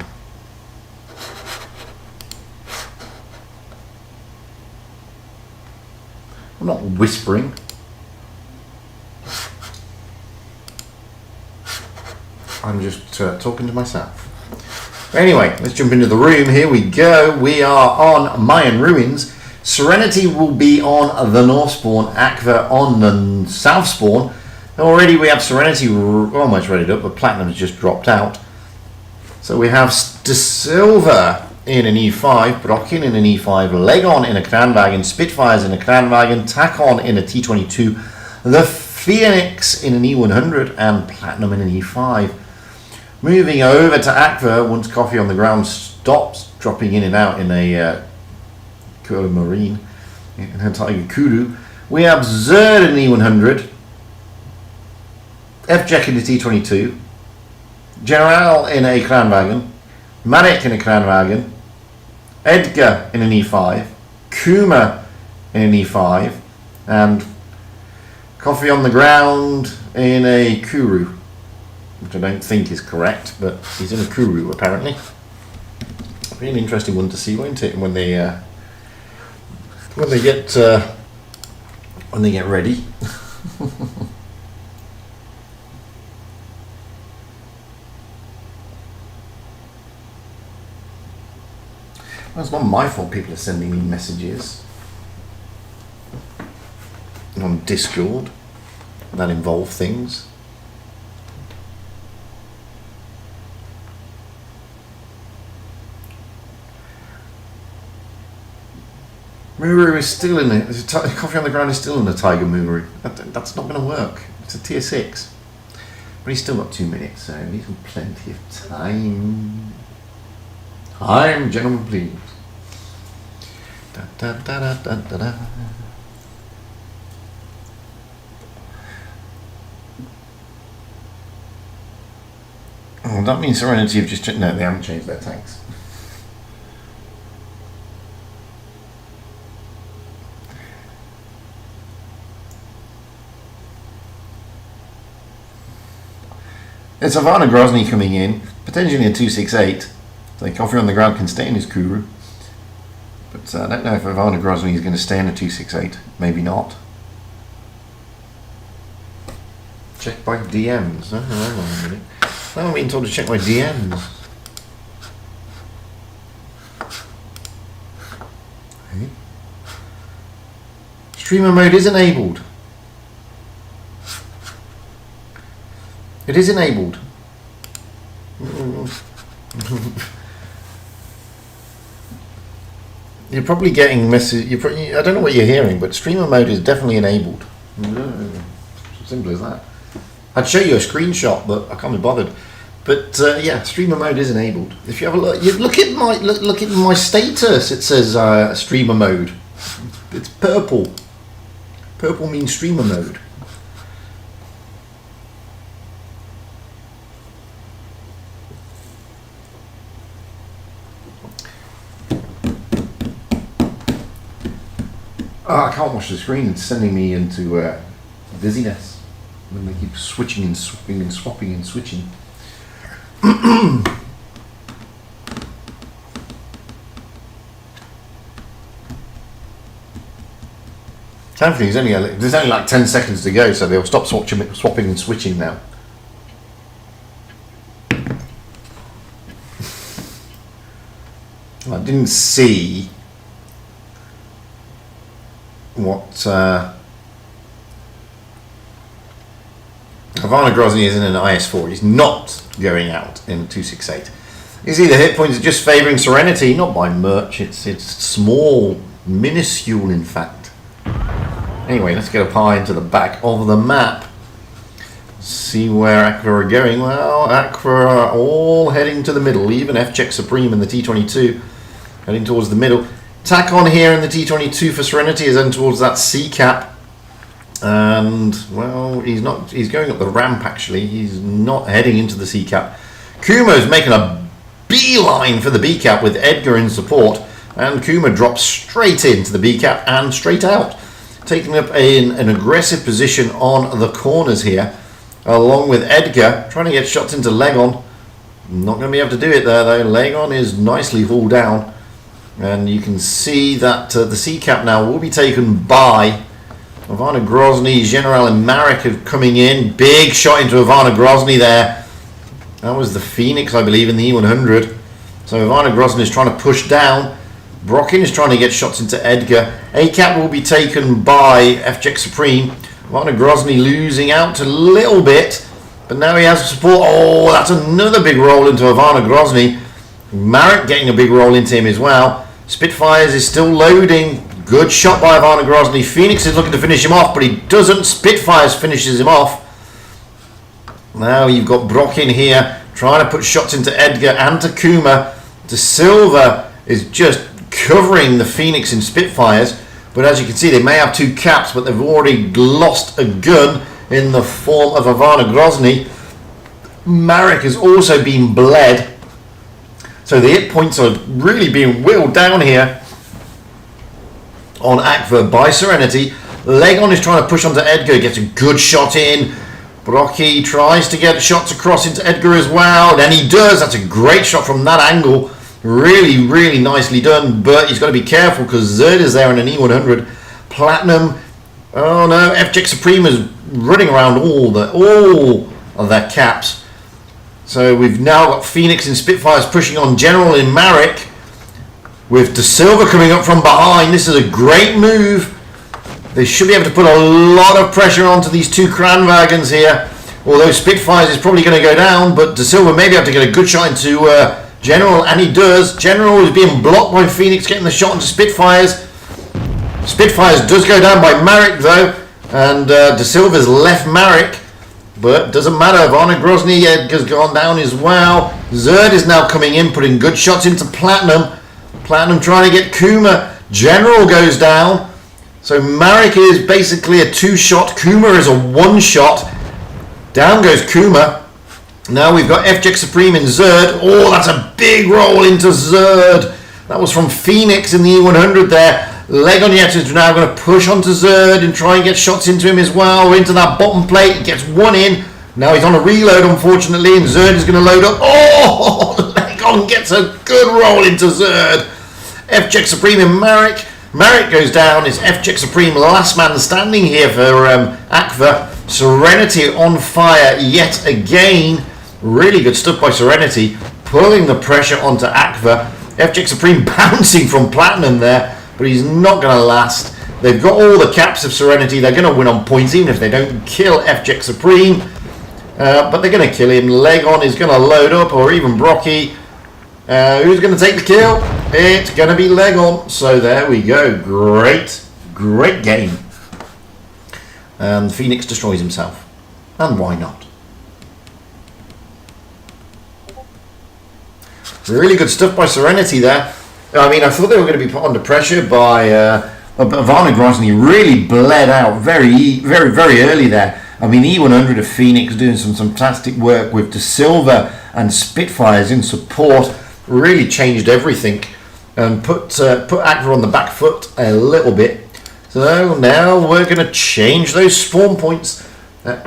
S1: I'm not whispering. I'm just talking to myself. Anyway, let's jump into the room. Here we go. We are on Mayan Ruins. Serenity will be on the North Spawn, Aqua on the South Spawn. Already we have Serenity almost readied up, but Platinum's just dropped out. So we have Silver in an E5, Brocken in an E5, Legon in a Kranwagen, Spitfires in a Kranwagen, Takon in a T22, the Phoenix in an E100, and Platinum in an E5. Moving over to Aqua, once Coffee on the Ground stops dropping in and out in a Kuro Marine, in her Tiger Kudu, we have Zerd in the E100, F-Jack in the T22, General in a Kranwagen, Manik in a Kranwagen, Edgar in an E5, Kuma in an E5, and Coffee on the Ground in a Kuru, which I don't think is correct, but he's in a Kuru apparently. It'll be an interesting one to see, won't it, when they get ready. Well, it's not my fault people are sending me messages on Discord that involve things. Muru is still in it. Coffee on the Ground is still in the Tiger Muru. That's not going to work. It's a tier 6. But he's still got 2 minutes, so he's got plenty of time. Time, gentlemen, please. Da, da, da, da, da, da. Oh, that means Serenity have just... No, they haven't changed their tanks. It's Ivana Grozny coming in, potentially a 268. So Coffee on the Ground can stay in his Kuru. But I don't know if Ivana Grozny is going to stay in a 268. Maybe not. Check by DMs. Oh, hang on a minute. I haven't been told to check my DMs. Okay. Streamer mode is enabled. It is enabled. You're probably getting messages. I don't know what you're hearing, but streamer mode is definitely enabled. Simple as that. I'd show you a screenshot, but I can't be bothered. But yeah, streamer mode is enabled. If you have a look, look at my status. It says streamer mode. It's purple. Purple means streamer mode. Oh, I can't watch the screen. It's sending me into dizziness when they keep switching and swapping and swapping and switching. Thankfully, there's only like 10 seconds to go, so they'll stop swapping and switching now. I didn't see what Ivana Grozny is in an IS-4. He's not going out in 268. You see the hit points are just favouring Serenity, not by much. It's small, minuscule in fact. Anyway, let's get up high into the back of the map. See where Aqua are going. Well, Aqua are all heading to the middle. Even F-Check Supreme in the T-22 heading towards the middle. Tack on here in the T-22 for Serenity is then towards that C-cap. And, well, he's going up the ramp actually. He's not heading into the C-cap. Kuma's making a beeline for the B-cap with Edgar in support. And Kuma drops straight into the B-cap and straight out. Taking up an aggressive position on the corners here. Along with Edgar, trying to get shots into Legon. Not going to be able to do it there though. Legon is nicely hauled down. And you can see that the C-cap now will be taken by Ivana Grozny. General and Marek are coming in. Big shot into Ivana Grozny there. That was the Phoenix, I believe, in the E100. So Ivana Grozny is trying to push down. Brockin is trying to get shots into Edgar. A-cap will be taken by F-Check Supreme. Ivana Grozny losing out a little bit. But now he has support. Oh, that's another big roll into Ivana Grozny. Marek getting a big roll into him as well. Spitfires is still loading. Good shot by Ivana Grozny. Phoenix is looking to finish him off, but he doesn't. Spitfires finishes him off. Now you've got Brockin here trying to put shots into Edgar and to Kuma. De Silva is just covering the Phoenix in Spitfires. But as you can see, they may have two caps, but they've already lost a gun in the form of Ivana Grozny. Marek has also been bled. So the hit points are really being whittled down here on Aqua by Serenity. Legon is trying to push onto Edgar, gets a good shot in. Brocky tries to get shots across into Edgar as well, and he does. That's a great shot from that angle. Really, really nicely done, but he's got to be careful because Zerd is there in an E100. Platinum, oh no, F-Check Supreme is running around all of their caps. So we've now got Phoenix and Spitfires pushing on General in Marek. With De Silva coming up from behind. This is a great move. They should be able to put a lot of pressure onto these two Kranwagens here. Although Spitfires is probably going to go down, but De Silva may be able to get a good shot into General, and he does. General is being blocked by Phoenix getting the shot into Spitfires. Spitfires does go down by Marek though, and De Silva's left Marek. But doesn't matter, Ivana Grozny has gone down as well. Zerd is now coming in, putting good shots into Platinum. Platinum trying to get Kuma. General goes down. So Marek is basically a two-shot. Kuma is a one-shot. Down goes Kuma. Now we've got F-Check Supreme and Zerd. Oh, that's a big roll into Zerd. That was from Phoenix in the E100 there. Legonet is now going to push onto Zerd and try and get shots into him as well. Into that bottom plate. He gets one in. Now he's on a reload, unfortunately, and Zerd is going to load up. Oh, Legon gets a good roll into Zerd. F-Check Supreme and Marek. Marek goes down. It's F-Check Supreme, last man standing here for Aqua. Serenity on fire yet again. Really good stuff by Serenity. Pulling the pressure onto Aqua. F-Check Supreme bouncing from Platinum there, but he's not going to last. They've got all the caps of Serenity. They're going to win on points, even if they don't kill F-Check Supreme. But they're going to kill him. Legon is going to load up, or even Brocky. Who's going to take the kill? It's going to be leg on. So there we go. Great game. And Phoenix destroys himself. And why not? Really good stuff by Serenity there. I mean, I thought they were going to be put under pressure by Ivana Grozny. Really bled out very early there. I mean, E100 of Phoenix doing some fantastic work with De Silva and Spitfires in support. Really changed everything and put Aqua on the back foot a little bit. So now we're going to change those spawn points.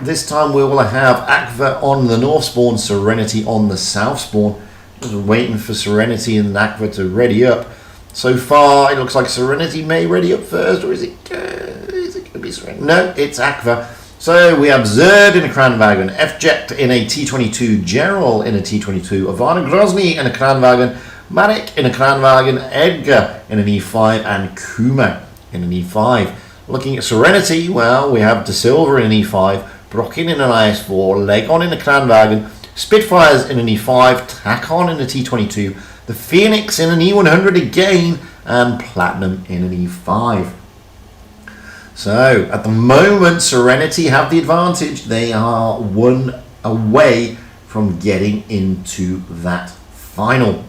S1: This time we will have Aqua on the north spawn, Serenity on the south spawn. Just waiting for Serenity and Aqua to ready up. So far it looks like Serenity may ready up first, or is it going to be Serenity? No, it's Aqua. So we have Zerd in a Kranwagen, F-Jet in a T-22, General in a T-22, Ivana Grozny in a Kranwagen, Marek in a Kranwagen, Edgar in an E5, and Kuma in an E5. Looking at Serenity, well, we have De Silva in an E5, Brocken in an IS4, Legon in a Kranwagen, Spitfires in an E5, Takon in a T-22, the Phoenix in an E100 again, and Platinum in an E5. So, at the moment, Serenity have the advantage. They are one away from getting into that final.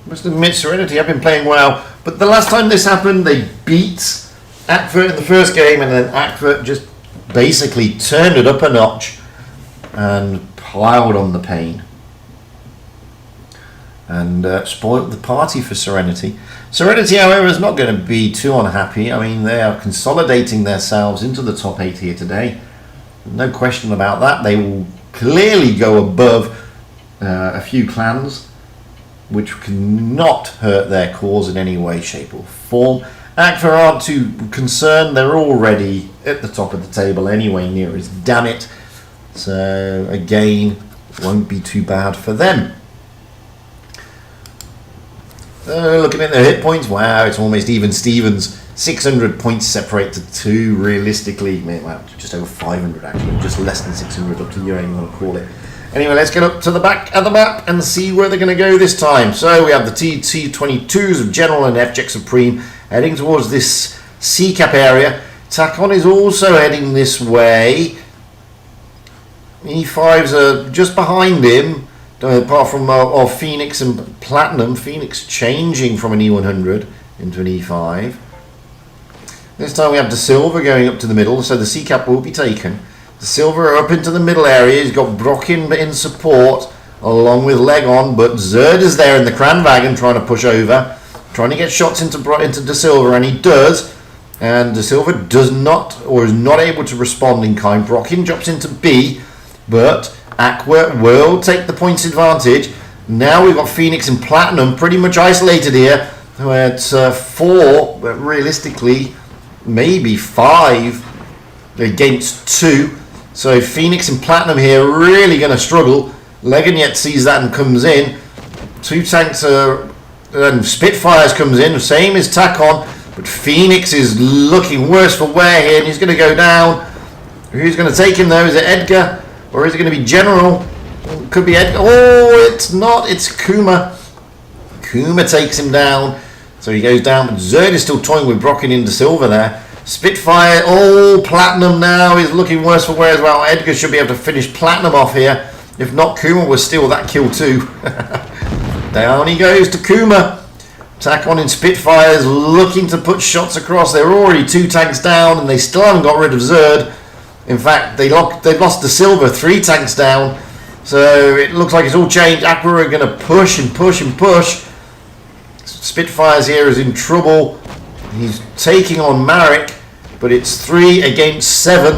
S1: Must admit, Serenity have been playing well, but the last time this happened, they beat Aqua in the first game, and then Aqua just basically turned it up a notch and piled on the pain and spoiled the party for Serenity. Serenity, however, is not going to be too unhappy. I mean, they are consolidating themselves into the top 8 here today. No question about that. They will clearly go above a few clans, which cannot hurt their cause in any way, shape or form. Aqua aren't too concerned. They're already at the top of the table anyway, near as damn it. So, again, won't be too bad for them. Looking at their hit points, wow, it's almost even Stevens. 600 points separate to 2, realistically. Well, just over 500 actually, just less than 600 up to you, you want to call it. Anyway, let's get up to the back of the map and see where they're going to go this time. So we have the TT22s of General and F-Jet Supreme heading towards this C-cap area. Takon is also heading this way. E5s are just behind him. Apart from Phoenix and Platinum. Phoenix changing from an E100 into an E5. This time we have De Silva going up to the middle, so the C-cap will be taken. De Silva up into the middle area. He's got Brocken in support along with Legon, but Zerd is there in the Kranwagen trying to push over, trying to get shots into De Silva, and he does. And De Silva does not, or is not able to respond in kind. Brocken drops into B, but Aqua will take the points advantage. Now we've got Phoenix and Platinum pretty much isolated here. It's 4, but realistically maybe 5 against 2. So Phoenix and Platinum here really going to struggle. Legon yet sees that and comes in. 2 tanks and Spitfires comes in, same as Takon, but Phoenix is looking worse for wear here, and he's going to go down. Who's going to take him though? Is it Edgar? Or is it going to be General? Could be Edgar. Oh, it's not. It's Kuma. Kuma takes him down. So he goes down. But Zerd is still toying with Brocken into Silver there. Spitfire. Oh, Platinum now is looking worse for wear as well. Edgar should be able to finish Platinum off here. If not, Kuma will steal that kill too. Down he goes to Kuma. Takon in Spitfires looking to put shots across. They're already 2 tanks down and they still haven't got rid of Zerd. In fact, they've lost De Silva, 3 tanks down. So it looks like it's all changed. Aqua are going to push and push and push. Spitfires here is in trouble. He's taking on Marek, but it's 3 against 7.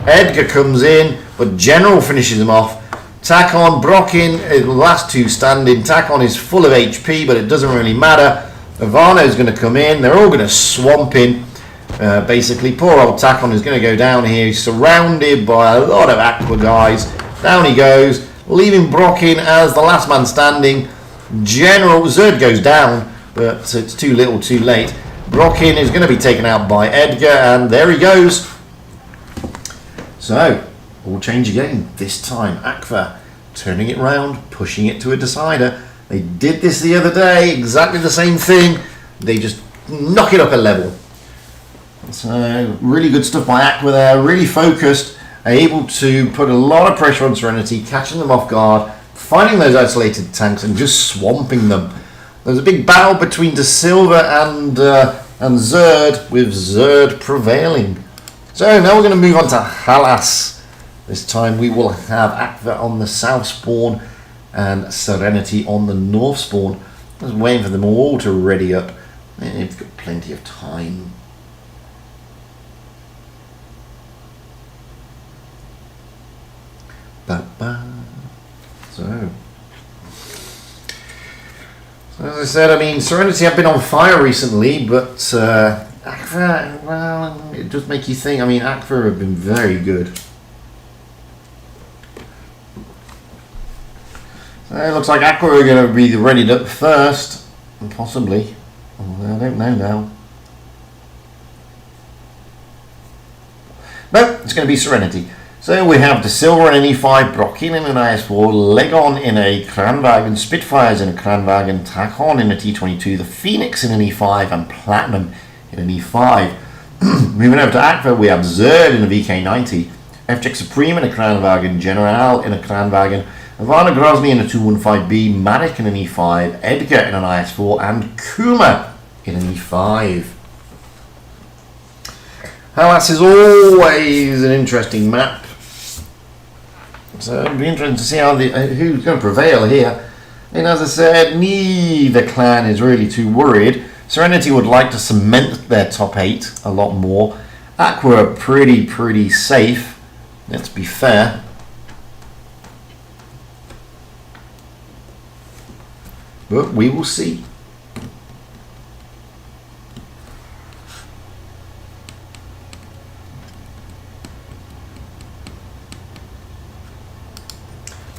S1: Edgar comes in, but General finishes him off. Takon, Brocken, the last 2 standing. Takon is full of HP, but it doesn't really matter. Ivano's going to come in. They're all going to swamp in. Basically, poor old Takon is going to go down here. He's surrounded by a lot of Aqua guys. Down he goes, leaving Brocken as the last man standing. General Zerd goes down, but it's too little, too late. Brocken is going to be taken out by Edgar, and there he goes. So, all change again. This time, Aqua turning it round, pushing it to a decider. They did this the other day, exactly the same thing. They just knock it up a level. So really good stuff by Aqua there, really focused, able to put a lot of pressure on Serenity, catching them off guard, finding those isolated tanks and just swamping them. There's a big battle between De Silva and Zerd, with Zerd prevailing. So now we're going to move on to Halas. This time we will have Aqua on the south spawn and Serenity on the north spawn. I was waiting for them all to ready up. They've got plenty of time. So as I said, I mean, Serenity have been on fire recently, but Aqua, well, it does make you think. I mean, Aqua have been very good. So it looks like Aqua are going to be readied up first, possibly. I don't know now. No, it's going to be Serenity. So we have De Silva in an E5, Brokin in an IS4, Legon in a Kranwagen, Spitfires in a Kranwagen, Takon in a T22, the Phoenix in an E5, and Platinum in an E5. Moving over to Aqua, we have Zerd in a VK90, FJ Supreme in a Kranwagen, General in a Kranwagen, Ivana Grozny in a 215B, Marik in an E5, Edgar in an IS4, and Kuma in an E5. Halas is always an interesting map. So it'll be interesting to see how who's going to prevail here. And as I said, neither clan is really too worried. Serenity would like to cement their top 8 a lot more. Aqua are pretty safe, let's be fair. But we will see.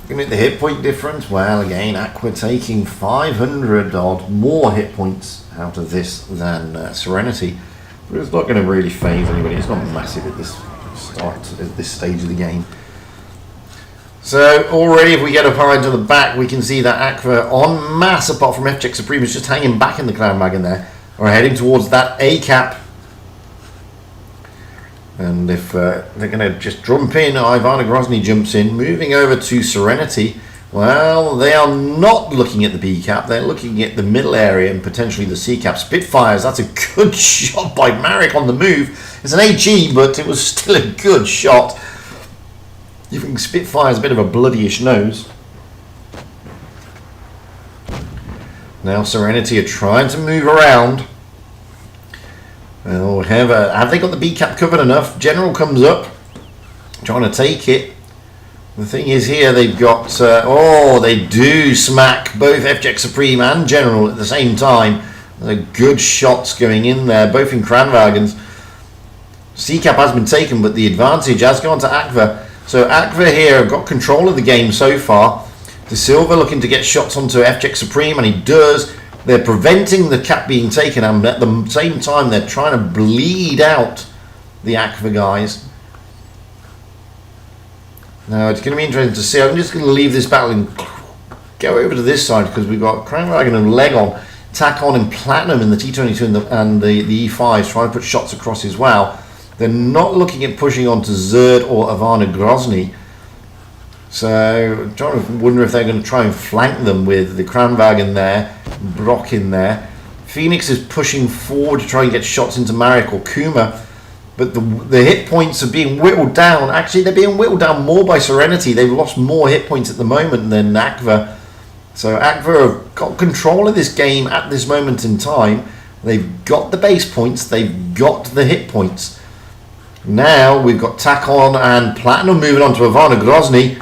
S1: Looking at the hit point difference, well, again, Aqua taking 500 odd more hit points out of this than Serenity, but it's not going to really phase anybody. It's not massive at this stage of the game. So already, if we get up high into the back, we can see that Aqua en masse, apart from FJ Supreme, is just hanging back in the clan wagon there, or heading towards that A cap. And if they're going to just jump in, Ivana Grozny jumps in, moving over to Serenity. Well, they are not looking at the B cap, they're looking at the middle area and potentially the C cap. Spitfires, that's a good shot by Marik on the move. It's an AG, but it was still a good shot. You think Spitfire's a bit of a bloodyish nose. Now Serenity are trying to move around. Well, have they got the B cap covered enough? General comes up, trying to take it. The thing is here, they've got, they do smack both FJ Supreme and General at the same time. They're good shots going in there, both in Kranwagens. C cap has been taken, but the advantage has gone to Aqua. So Aqua here have got control of the game so far. De Silva looking to get shots onto FJ Supreme, and he does. They're preventing the cap being taken, and at the same time they're trying to bleed out the Aqua guys. Now it's going to be interesting to see. I'm just going to leave this battle and go over to this side, because we've got Kranwagen and Legon, Takon and Platinum in the T22 and the E5s trying to put shots across as well. They're not looking at pushing onto Zerd or Ivana Grozny. So I'm trying to wonder if they're going to try and flank them with the Kranwagen there, Brock in there. Phoenix is pushing forward to try and get shots into Marik or Kuma, but the hit points are being whittled down. Actually, they're being whittled down more by Serenity. They've lost more hit points at the moment than Aqua. So Aqua have got control of this game at this moment in time. They've got the base points, they've got the hit points. Now we've got Takon and Platinum moving on to Ivana Grozny.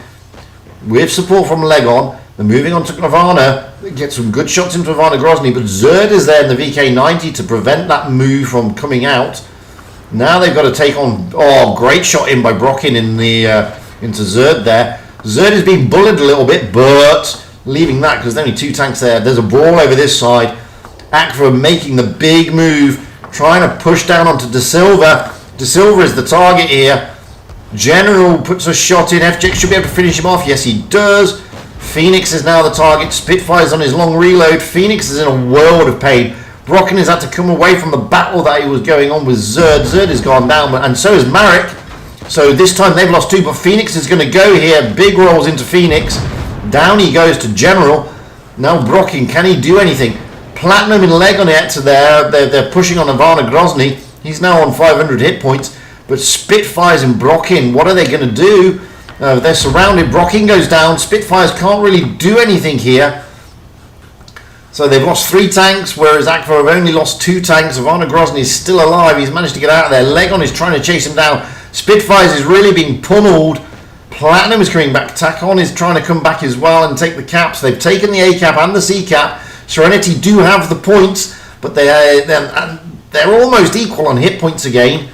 S1: With support from Legon, they're moving on to Ivana. They get some good shots into Ivana Grozny, but Zerd is there in the VK90 to prevent that move from coming out. Now they've got to take on... Oh, great shot in by Brokin in the into Zerd there. Zerd is being bullied a little bit, but leaving that because there's only 2 tanks there. There's a brawl over this side. Aqua making the big move, trying to push down onto De Silva. De Silva is the target here. General puts a shot in. FJX should be able to finish him off. Yes, he does. Phoenix is now the target. Spitfire's on his long reload. Phoenix is in a world of pain. Brocken has had to come away from the battle that he was going on with Zerd. Zerd has gone down, and so has Marek. So this time they've lost 2, but Phoenix is going to go here. Big rolls into Phoenix. Down he goes to General. Now Brocken, can he do anything? Platinum and Legonet there. They're pushing on Ivana Grozny. He's now on 500 hit points. But Spitfires and Brocken, what are they going to do? They're surrounded. Brocken goes down. Spitfires can't really do anything here. So they've lost 3 tanks, whereas Aqua have only lost 2 tanks. Ivana Grozny is still alive. He's managed to get out of there. Legon is trying to chase him down. Spitfires is really being pummeled. Platinum is coming back. Tacon is trying to come back as well and take the caps. They've taken the A cap and the C cap. Serenity do have the points, but they're almost equal on hit points again.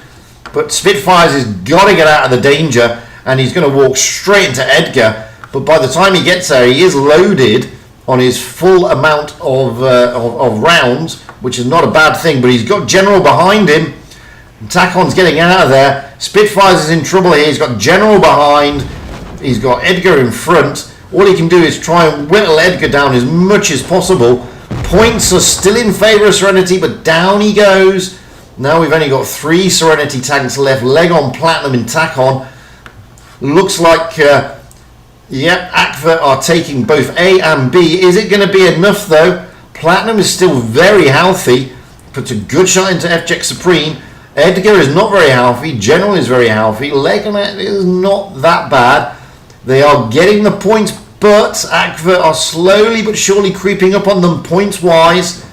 S1: But Spitfires has got to get out of the danger, and he's going to walk straight into Edgar. But by the time he gets there, he is loaded on his full amount of rounds, which is not a bad thing. But he's got General behind him. Tacon's getting out of there. Spitfires is in trouble here. He's got General behind. He's got Edgar in front. All he can do is try and whittle Edgar down as much as possible. Points are still in favour of Serenity, but down he goes. Now we've only got 3 Serenity tanks left. Legon, Platinum and Tacon. Looks like, yep, Aqua are taking both A and B. Is it going to be enough though? Platinum is still very healthy. Puts a good shot into FJX Supreme. Edgar is not very healthy. General is very healthy. Legonet is not that bad. They are getting the points, but Aqua are slowly but surely creeping up on them points-wise.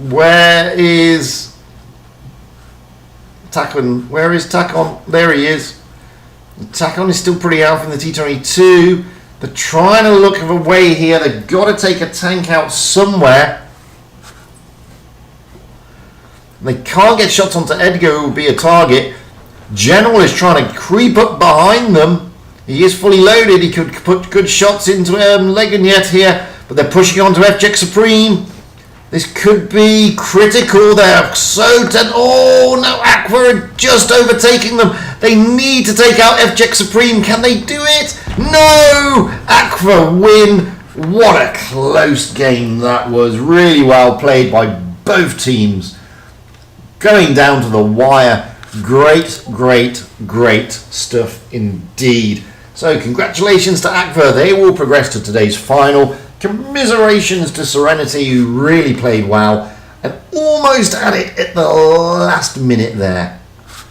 S1: Where is Tacon? Where is Tacon? There he is. Tacon is still pretty healthy in the T22. They're trying to look for a way here. They've got to take a tank out somewhere. They can't get shots onto Edgar, who will be a target. General is trying to creep up behind them. He is fully loaded. He could put good shots into Legonet here, but they're pushing on to FJX Supreme. This could be critical. They're so tense. Oh no, Aqua are just overtaking them. They need to take out FJX Supreme. Can they do it? No! Aqua win. What a close game that was. Really well played by both teams. Going down to the wire. Great, great, great stuff indeed. So congratulations to Aqua. They will progress to today's final. Commiserations to Serenity, who really played well and almost had it at the last minute there.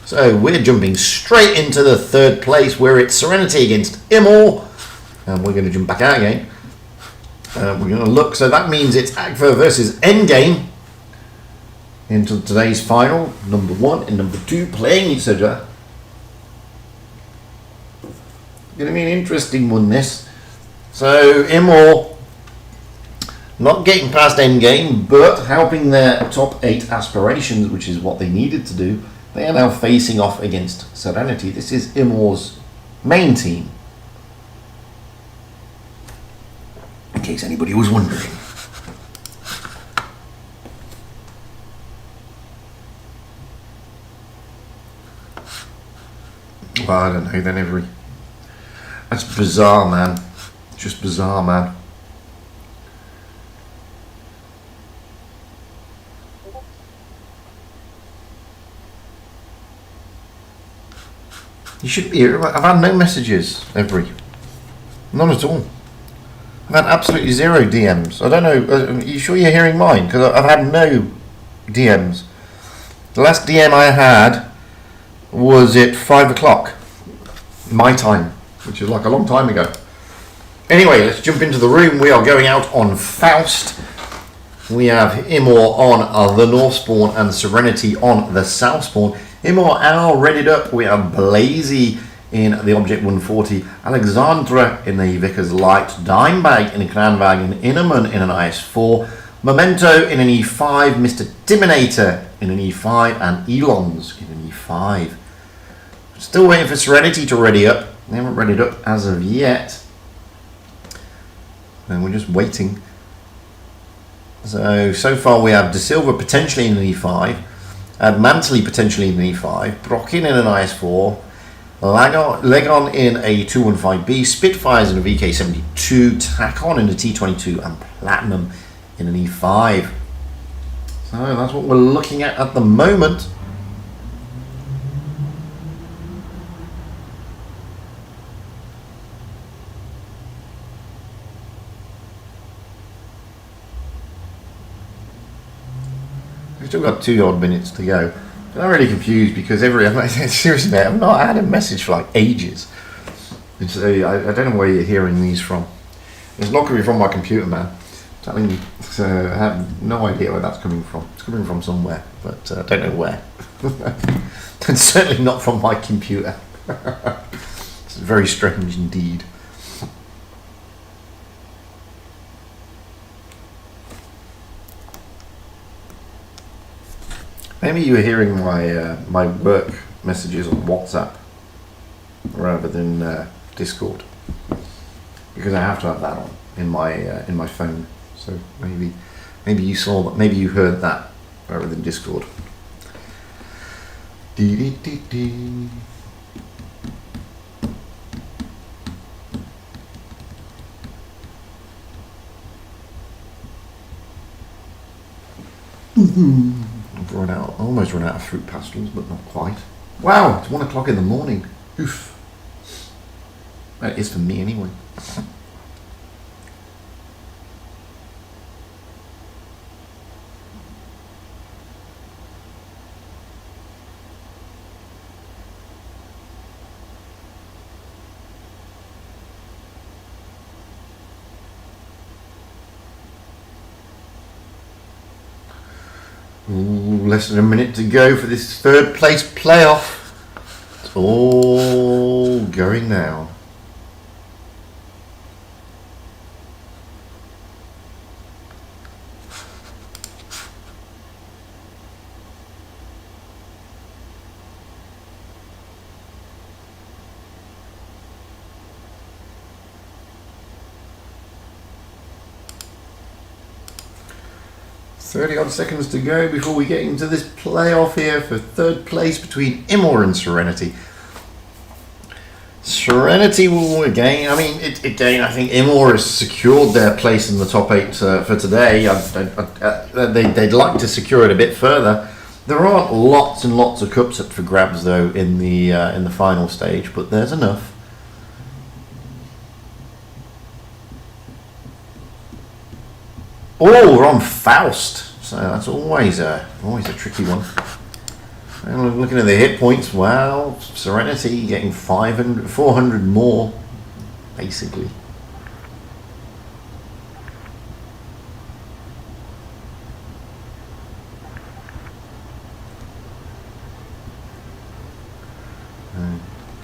S1: So we're jumping straight into the 3rd place, where it's Serenity against Immortals. And we're going to jump back out again. We're going to look. So that means it's Aqua versus Endgame into today's final. Number 1 and number 2 playing each other. Going to be an interesting one, this. So Immortals not getting past Endgame, but helping their top 8 aspirations, which is what they needed to do. They are now facing off against Serenity. This is Immortals' main team, in case anybody was wondering. Well, I don't know then, that's bizarre, man. Just bizarre, man. You should be here. I've had no messages, none at all. I've had absolutely 0 DMs. I don't know. Are you sure you're hearing mine? Because I've had no DMs. The last DM I had was at 5 o'clock my time, which is like a long time ago. Anyway, let's jump into the room. We are going out on Faust. We have Immor on the North Spawn and Serenity on the South Spawn. Immor are readied up. We have Blazy in the Object 140, Alexandra in the Vickers Light, Dimebag in a Cranbag, and Innerman in an IS-4, Memento in an E5, Mr. Timinator in an E5, and Elons in an E5. Still waiting for Serenity to ready up. They haven't readied up as of yet. And we're just waiting. So far we have De Silva potentially in an E5, Mantley potentially in an E5, Brocken in an IS-4, Legon in a 215B, Spitfires in a VK72, Tacon in a T22, and Platinum in an E5. So that's what we're looking at the moment. We've still got 2 odd minutes to go. I'm really confused because seriously, mate, I've not had a message for like ages. It's, I don't know where you're hearing these from. It's not coming from my computer, man. I'm telling you, I have no idea where that's coming from. It's coming from somewhere, but I don't know where. And certainly not from my computer. It's very strange indeed. Maybe you were hearing my my work messages on WhatsApp rather than Discord, because I have to have that on in my phone. So maybe you saw that, maybe you heard that rather than Discord. I've almost run out of fruit pastels, but not quite. Wow, it's 1 o'clock in the morning. Oof. That is for me anyway. Less than a minute to go for this 3rd place playoff. It's all going now. Odd seconds to go before we get into this playoff here for 3rd place between Immor and Serenity. Serenity will again, I mean, again, I think Immor has secured their place in the top 8 for today. They'd like to secure it a bit further. There aren't lots and lots of cups up for grabs though in the final stage, but there's enough. Oh, we're on Faust. So that's always a tricky one. And looking at the hit points, wow, Serenity getting 400 more, basically.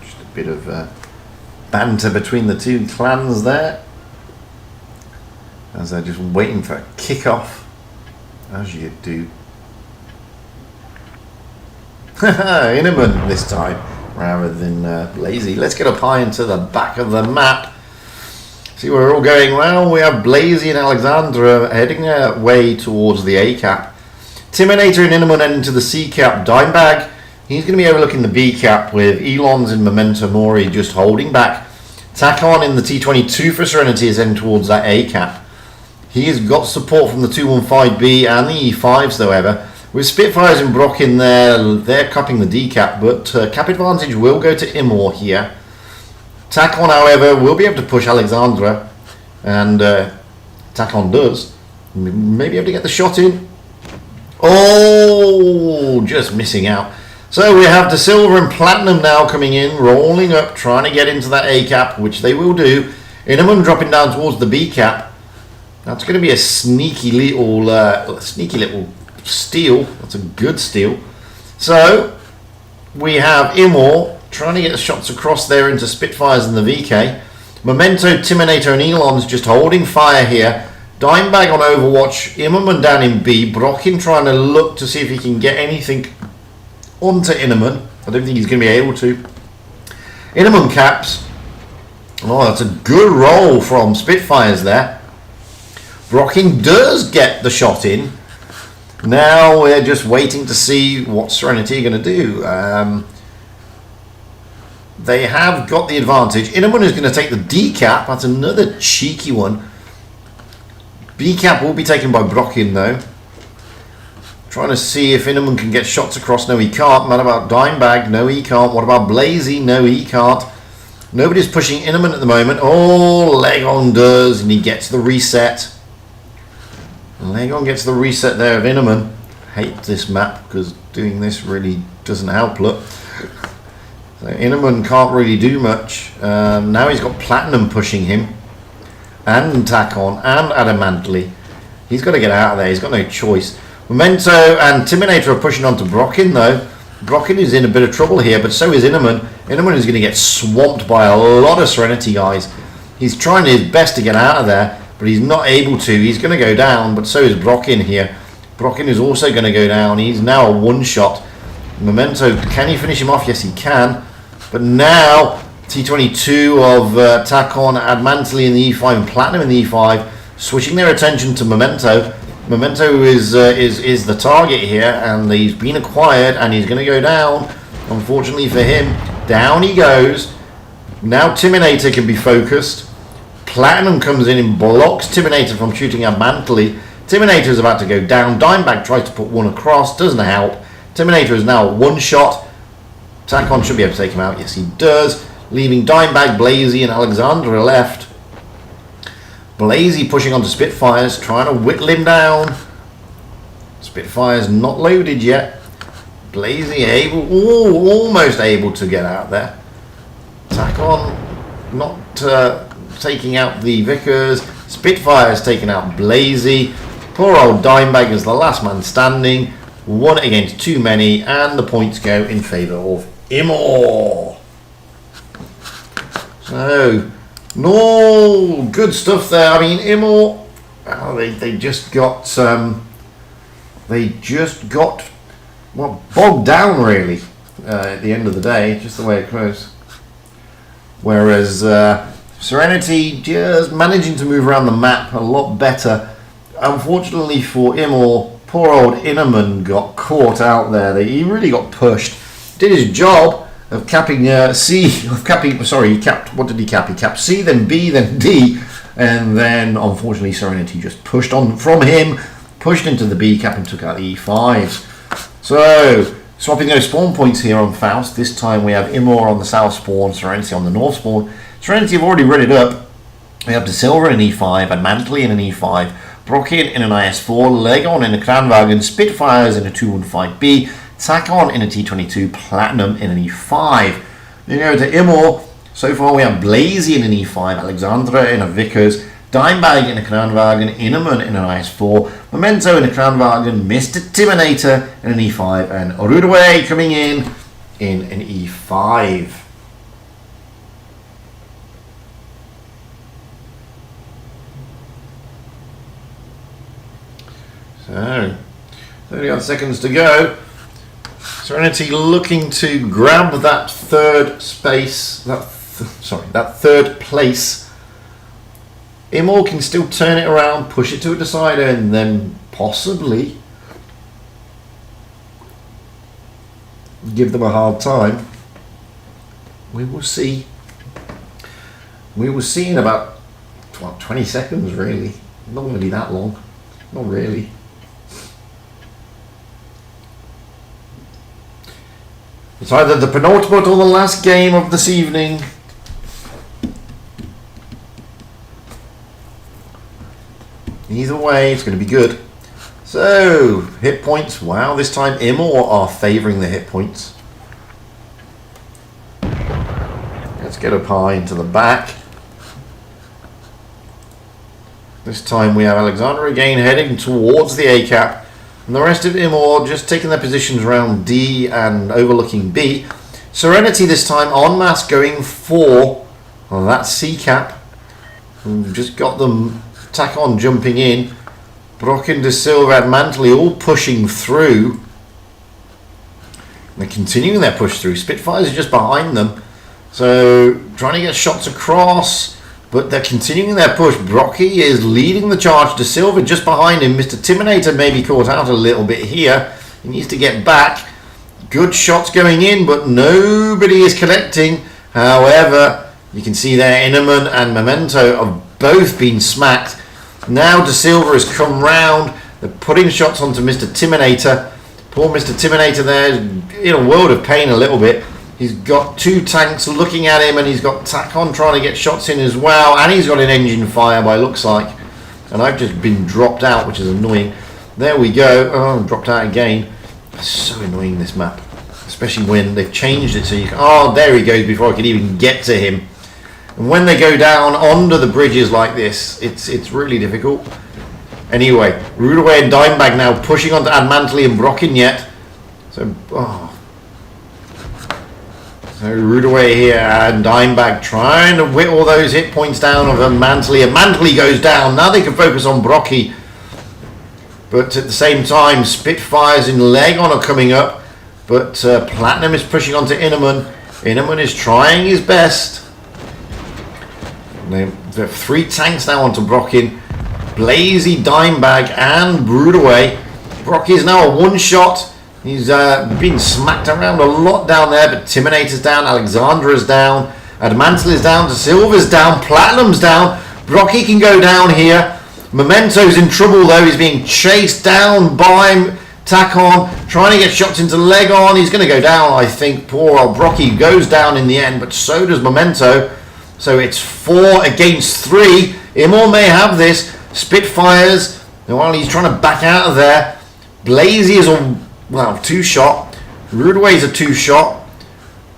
S1: Just a bit of banter between the 2 clans there, as they're just waiting for a kick-off. As you do. Inman this time, rather than Blazy. Let's get up high into the back of the map. See where we're all going. Well, we have Blazy and Alexandra heading their way towards the A cap. Timinator and Inman heading to the C cap. Dimebag, he's going to be overlooking the B cap, with Elons and Memento Mori just holding back. Tacon in the T22 for Serenity is heading towards that A cap. He has got support from the 215B and the E5s, however. With Spitfires and Brock in there, they're cupping the D cap, but cap advantage will go to Immor here. Tacon, however, will be able to push Alexandra, and Tacon does. Maybe able to get the shot in. Oh, just missing out. So we have the Silver and Platinum now coming in, rolling up, trying to get into that A cap, which they will do. Inman dropping down towards the B cap. That's going to be a sneaky little steal. That's a good steal. So we have Immor trying to get the shots across there into Spitfires and the VK. Memento, Timinator and Elon's just holding fire here. Dimebag on Overwatch. Immerman down in B. Brockin trying to look to see if he can get anything onto Inman. I don't think he's going to be able to. Inman caps. Oh, that's a good roll from Spitfires there. Brockin does get the shot in. Now we're just waiting to see what Serenity are going to do. They have got the advantage. Inaman is going to take the D cap. That's another cheeky one. B cap will be taken by Brockin though. Trying to see if Inaman can get shots across. No, he can't. What about Dimebag? No, he can't. What about Blazy? No, he can't. Nobody's pushing Inaman at the moment. Oh, Legon does, and he gets the reset. Legon gets the reset there of Inaman. Hate this map because doing this really doesn't help. Look. So Inaman can't really do much. Now he's got Platinum pushing him. And Tacon and Adamantly. He's got to get out of there. He's got no choice. Memento and Timinator are pushing on to Brockin though. Brockin is in a bit of trouble here, but so is Inaman. Inaman is going to get swamped by a lot of Serenity guys. He's trying his best to get out of there, but he's not able to. He's going to go down, but so is Brockin here. Brockin is also going to go down. He's now a one-shot. Memento, can he finish him off? Yes, he can. But now, T22 of Tacon, Adamantly in the E5 and Platinum in the E5, switching their attention to Memento. Memento is the target here, and he's been acquired, and he's going to go down. Unfortunately for him, down he goes. Now Timinator can be focused. Platinum comes in and blocks Timinator from shooting Adamantly. Timinator is about to go down. Dimebag tries to put one across, doesn't help. Timinator is now one shot. Tacon should be able to take him out. Yes, he does. Leaving Dimebag, Blazy, and Alexandra left. Blazy pushing onto Spitfires, trying to whittle him down. Spitfire's not loaded yet. Blazy almost able to get out there. Tacon not taking out the Vickers. Spitfire's taking out Blazy. Poor old Dimebag is the last man standing. One against too many, and the points go in favour of Immor. So, no good stuff there. I mean, Immor, well, they just got well, bogged down really at the end of the day, just the way it goes. Whereas Serenity just managing to move around the map a lot better. Unfortunately for Immor, poor old Inaman got caught out there. He really got pushed. Did his job of capping he capped, what did he cap? He capped C, then B, then D, and then unfortunately Serenity just pushed on from him, pushed into the B cap and took out the E5s. So, swapping those spawn points here on Faust. This time we have Immor on the south spawn, Serenity on the north spawn. Serenity have already read it up. We have De Silva in an E5, Adamantly in an E5, Brockin in an IS4, Legon in a Kranwagen, Spitfires in a 215B, Tacon in a T22, Platinum in an E5. Then go to Immor. So far we have Blazy in an E5, Alexandra in a Vickers, Dimebag in a Kranwagen, Inaman in an IS4, Memento in a Kranwagen, Mr. Timinator in an E5, and Orudwe coming in an E5. So, 30 odd seconds to go. Serenity looking to grab that third space, that third place. Immor can still turn it around, push it to a decider, and then possibly give them a hard time. We will see. We will see in about 20 seconds, really. Not going to be that long. Not really. It's either the penultimate or the last game of this evening. Either way, it's going to be good. So, hit points. Wow, this time Immor are favouring the hit points. Let's get up high into the back. This time we have Alexander again heading towards the A cap. And the rest of Immor just taking their positions around D and overlooking B. Serenity this time en masse going for that C cap. We've just got them Tacon jumping in. Brockin, De Silva, Adamantly all pushing through. They're continuing their push through. Spitfires are just behind them. So trying to get shots across. But they're continuing their push. Brocky is leading the charge. De Silva just behind him. Mr. Timinator may be caught out a little bit here. He needs to get back. Good shots going in, but nobody is connecting. However, you can see there Innerman and Memento have both been smacked. Now De Silva has come round. They're putting shots onto Mr. Timinator. Poor Mr. Timinator there is in a world of pain a little bit. He's got two tanks looking at him, and he's got Tacon trying to get shots in as well, and he's got an engine fire by looks like. And I've just been dropped out, which is annoying. There we go. Oh, I'm dropped out again. It's so annoying, this map. Especially when they've changed it so you can... Oh, there he goes before I could even get to him. And when they go down onto the bridges like this, it's really difficult. Anyway, Rudaway and Dimebag now pushing onto Admantley and Brocken yet. So Rudaway here and Dimebag trying to whittle those hit points down of Admantley. And Mantley goes down. Now they can focus on Brocky. But at the same time, Spitfires and Legon are coming up. But Platinum is pushing onto Innerman. Innerman is trying his best. They have 3 tanks now onto Brocken. Blazy, Dimebag and Broodaway. Brocky is now a one-shot. He's been smacked around a lot down there, but Timinator's down, Alexandra's down, Admantle is down, De Silva's down, Platinum's down. Brocky can go down here. Memento's in trouble though. He's being chased down by Tacon, trying to get shots into Legon. He's going to go down, I think. Poor old Brocky goes down in the end, but so does Memento. So it's 4 against 3. Immor may have this. Spitfires, while he's trying to back out of there. Blazy is a, well, 2-shot. Rudaway's a 2-shot.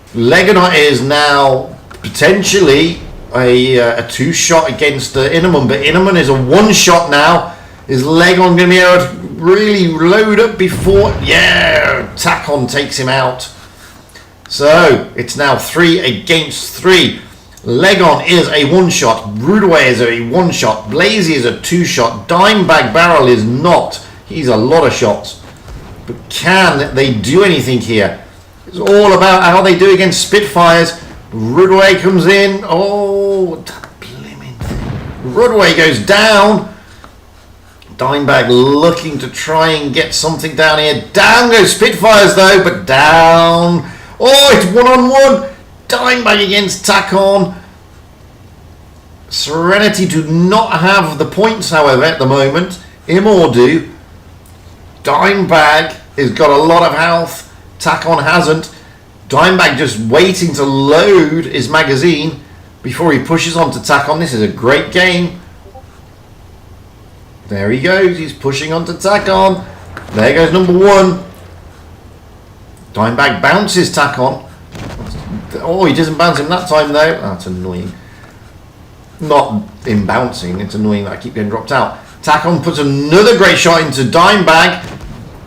S1: Legonot is now potentially a 2-shot against Innerman, but Innerman is a 1-shot now. Is Legon going to be able to really load up before... Yeah, Tacon takes him out. So it's now 3 against 3. Legon is a 1-shot. Rudaway is a 1-shot. Blazy is a 2-shot. Dimebag Barrel is not. He's a lot of shots. But can they do anything here? It's all about how they do against Spitfires. Rudaway comes in. Oh, that blimmin' thing. Rudaway goes down. Dimebag looking to try and get something down here. Down goes Spitfires though, but down. Oh, it's 1-on-1. Dimebag against Tacon. Serenity do not have the points, however, at the moment. Immor do. Dimebag has got a lot of health. Tacon hasn't. Dimebag just waiting to load his magazine before he pushes on to Tacon. This is a great game. There he goes. He's pushing on to Tacon. There goes number 1. Dimebag bounces Tacon. Oh, he doesn't bounce him that time though. That's annoying. Not him bouncing, it's annoying that I keep getting dropped out. Tacon puts another great shot into Dimebag.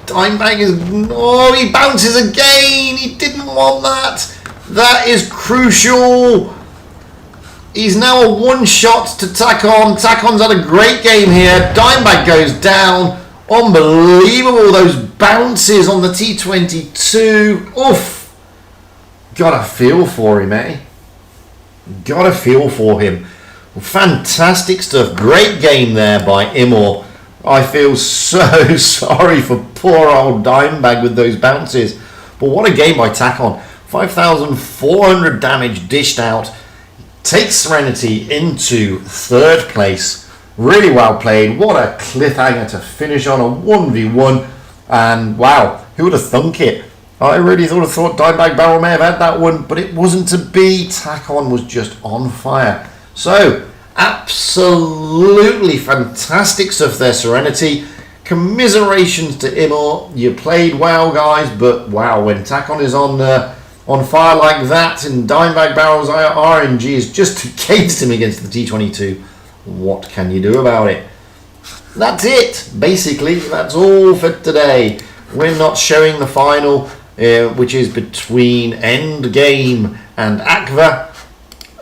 S1: Dimebag is... Oh, he bounces again. He didn't want that. That is crucial. He's now a 1-shot to Tacon. Tacon's had a great game here. Dimebag goes down. Unbelievable, those bounces on the T22. Oof. Gotta feel for him, eh? Gotta feel for him. Well, fantastic stuff. Great game there by Immor. I feel so sorry for poor old Dimebag with those bounces. But what a game by Tacon. 5,400 damage dished out. Takes Serenity into 3rd place. Really well played. What a cliffhanger to finish on, a 1v1. And wow, who would have thunk it? I really thought Dimebag Barrel may have had that one, but it wasn't to be. Tacon was just on fire. So, absolutely fantastic stuff there, Serenity. Commiserations to Immor. You played well, guys, but wow, when Tacon is on fire like that, and Dimebag Barrel's RNG is just against him against the T22, what can you do about it? That's it, basically. That's all for today. We're not showing the final, which is between Endgame and Aqua.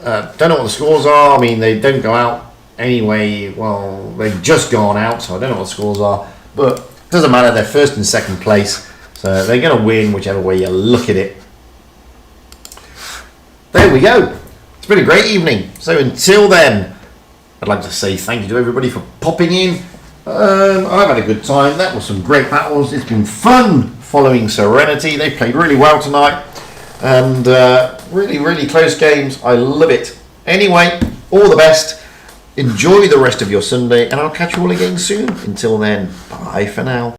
S1: Don't know what the scores are. I mean, they don't go out anyway. Well, they've just gone out, so I don't know what the scores are. But it doesn't matter. They're 1st and 2nd place, so they're going to win whichever way you look at it. There we go. It's been a great evening. So until then, I'd like to say thank you to everybody for popping in. I've had a good time. That was some great battles. It's been fun following Serenity. They played really well tonight. And Really, really close games. I love it. Anyway, all the best. Enjoy the rest of your Sunday, and I'll catch you all again soon. Until then, bye for now.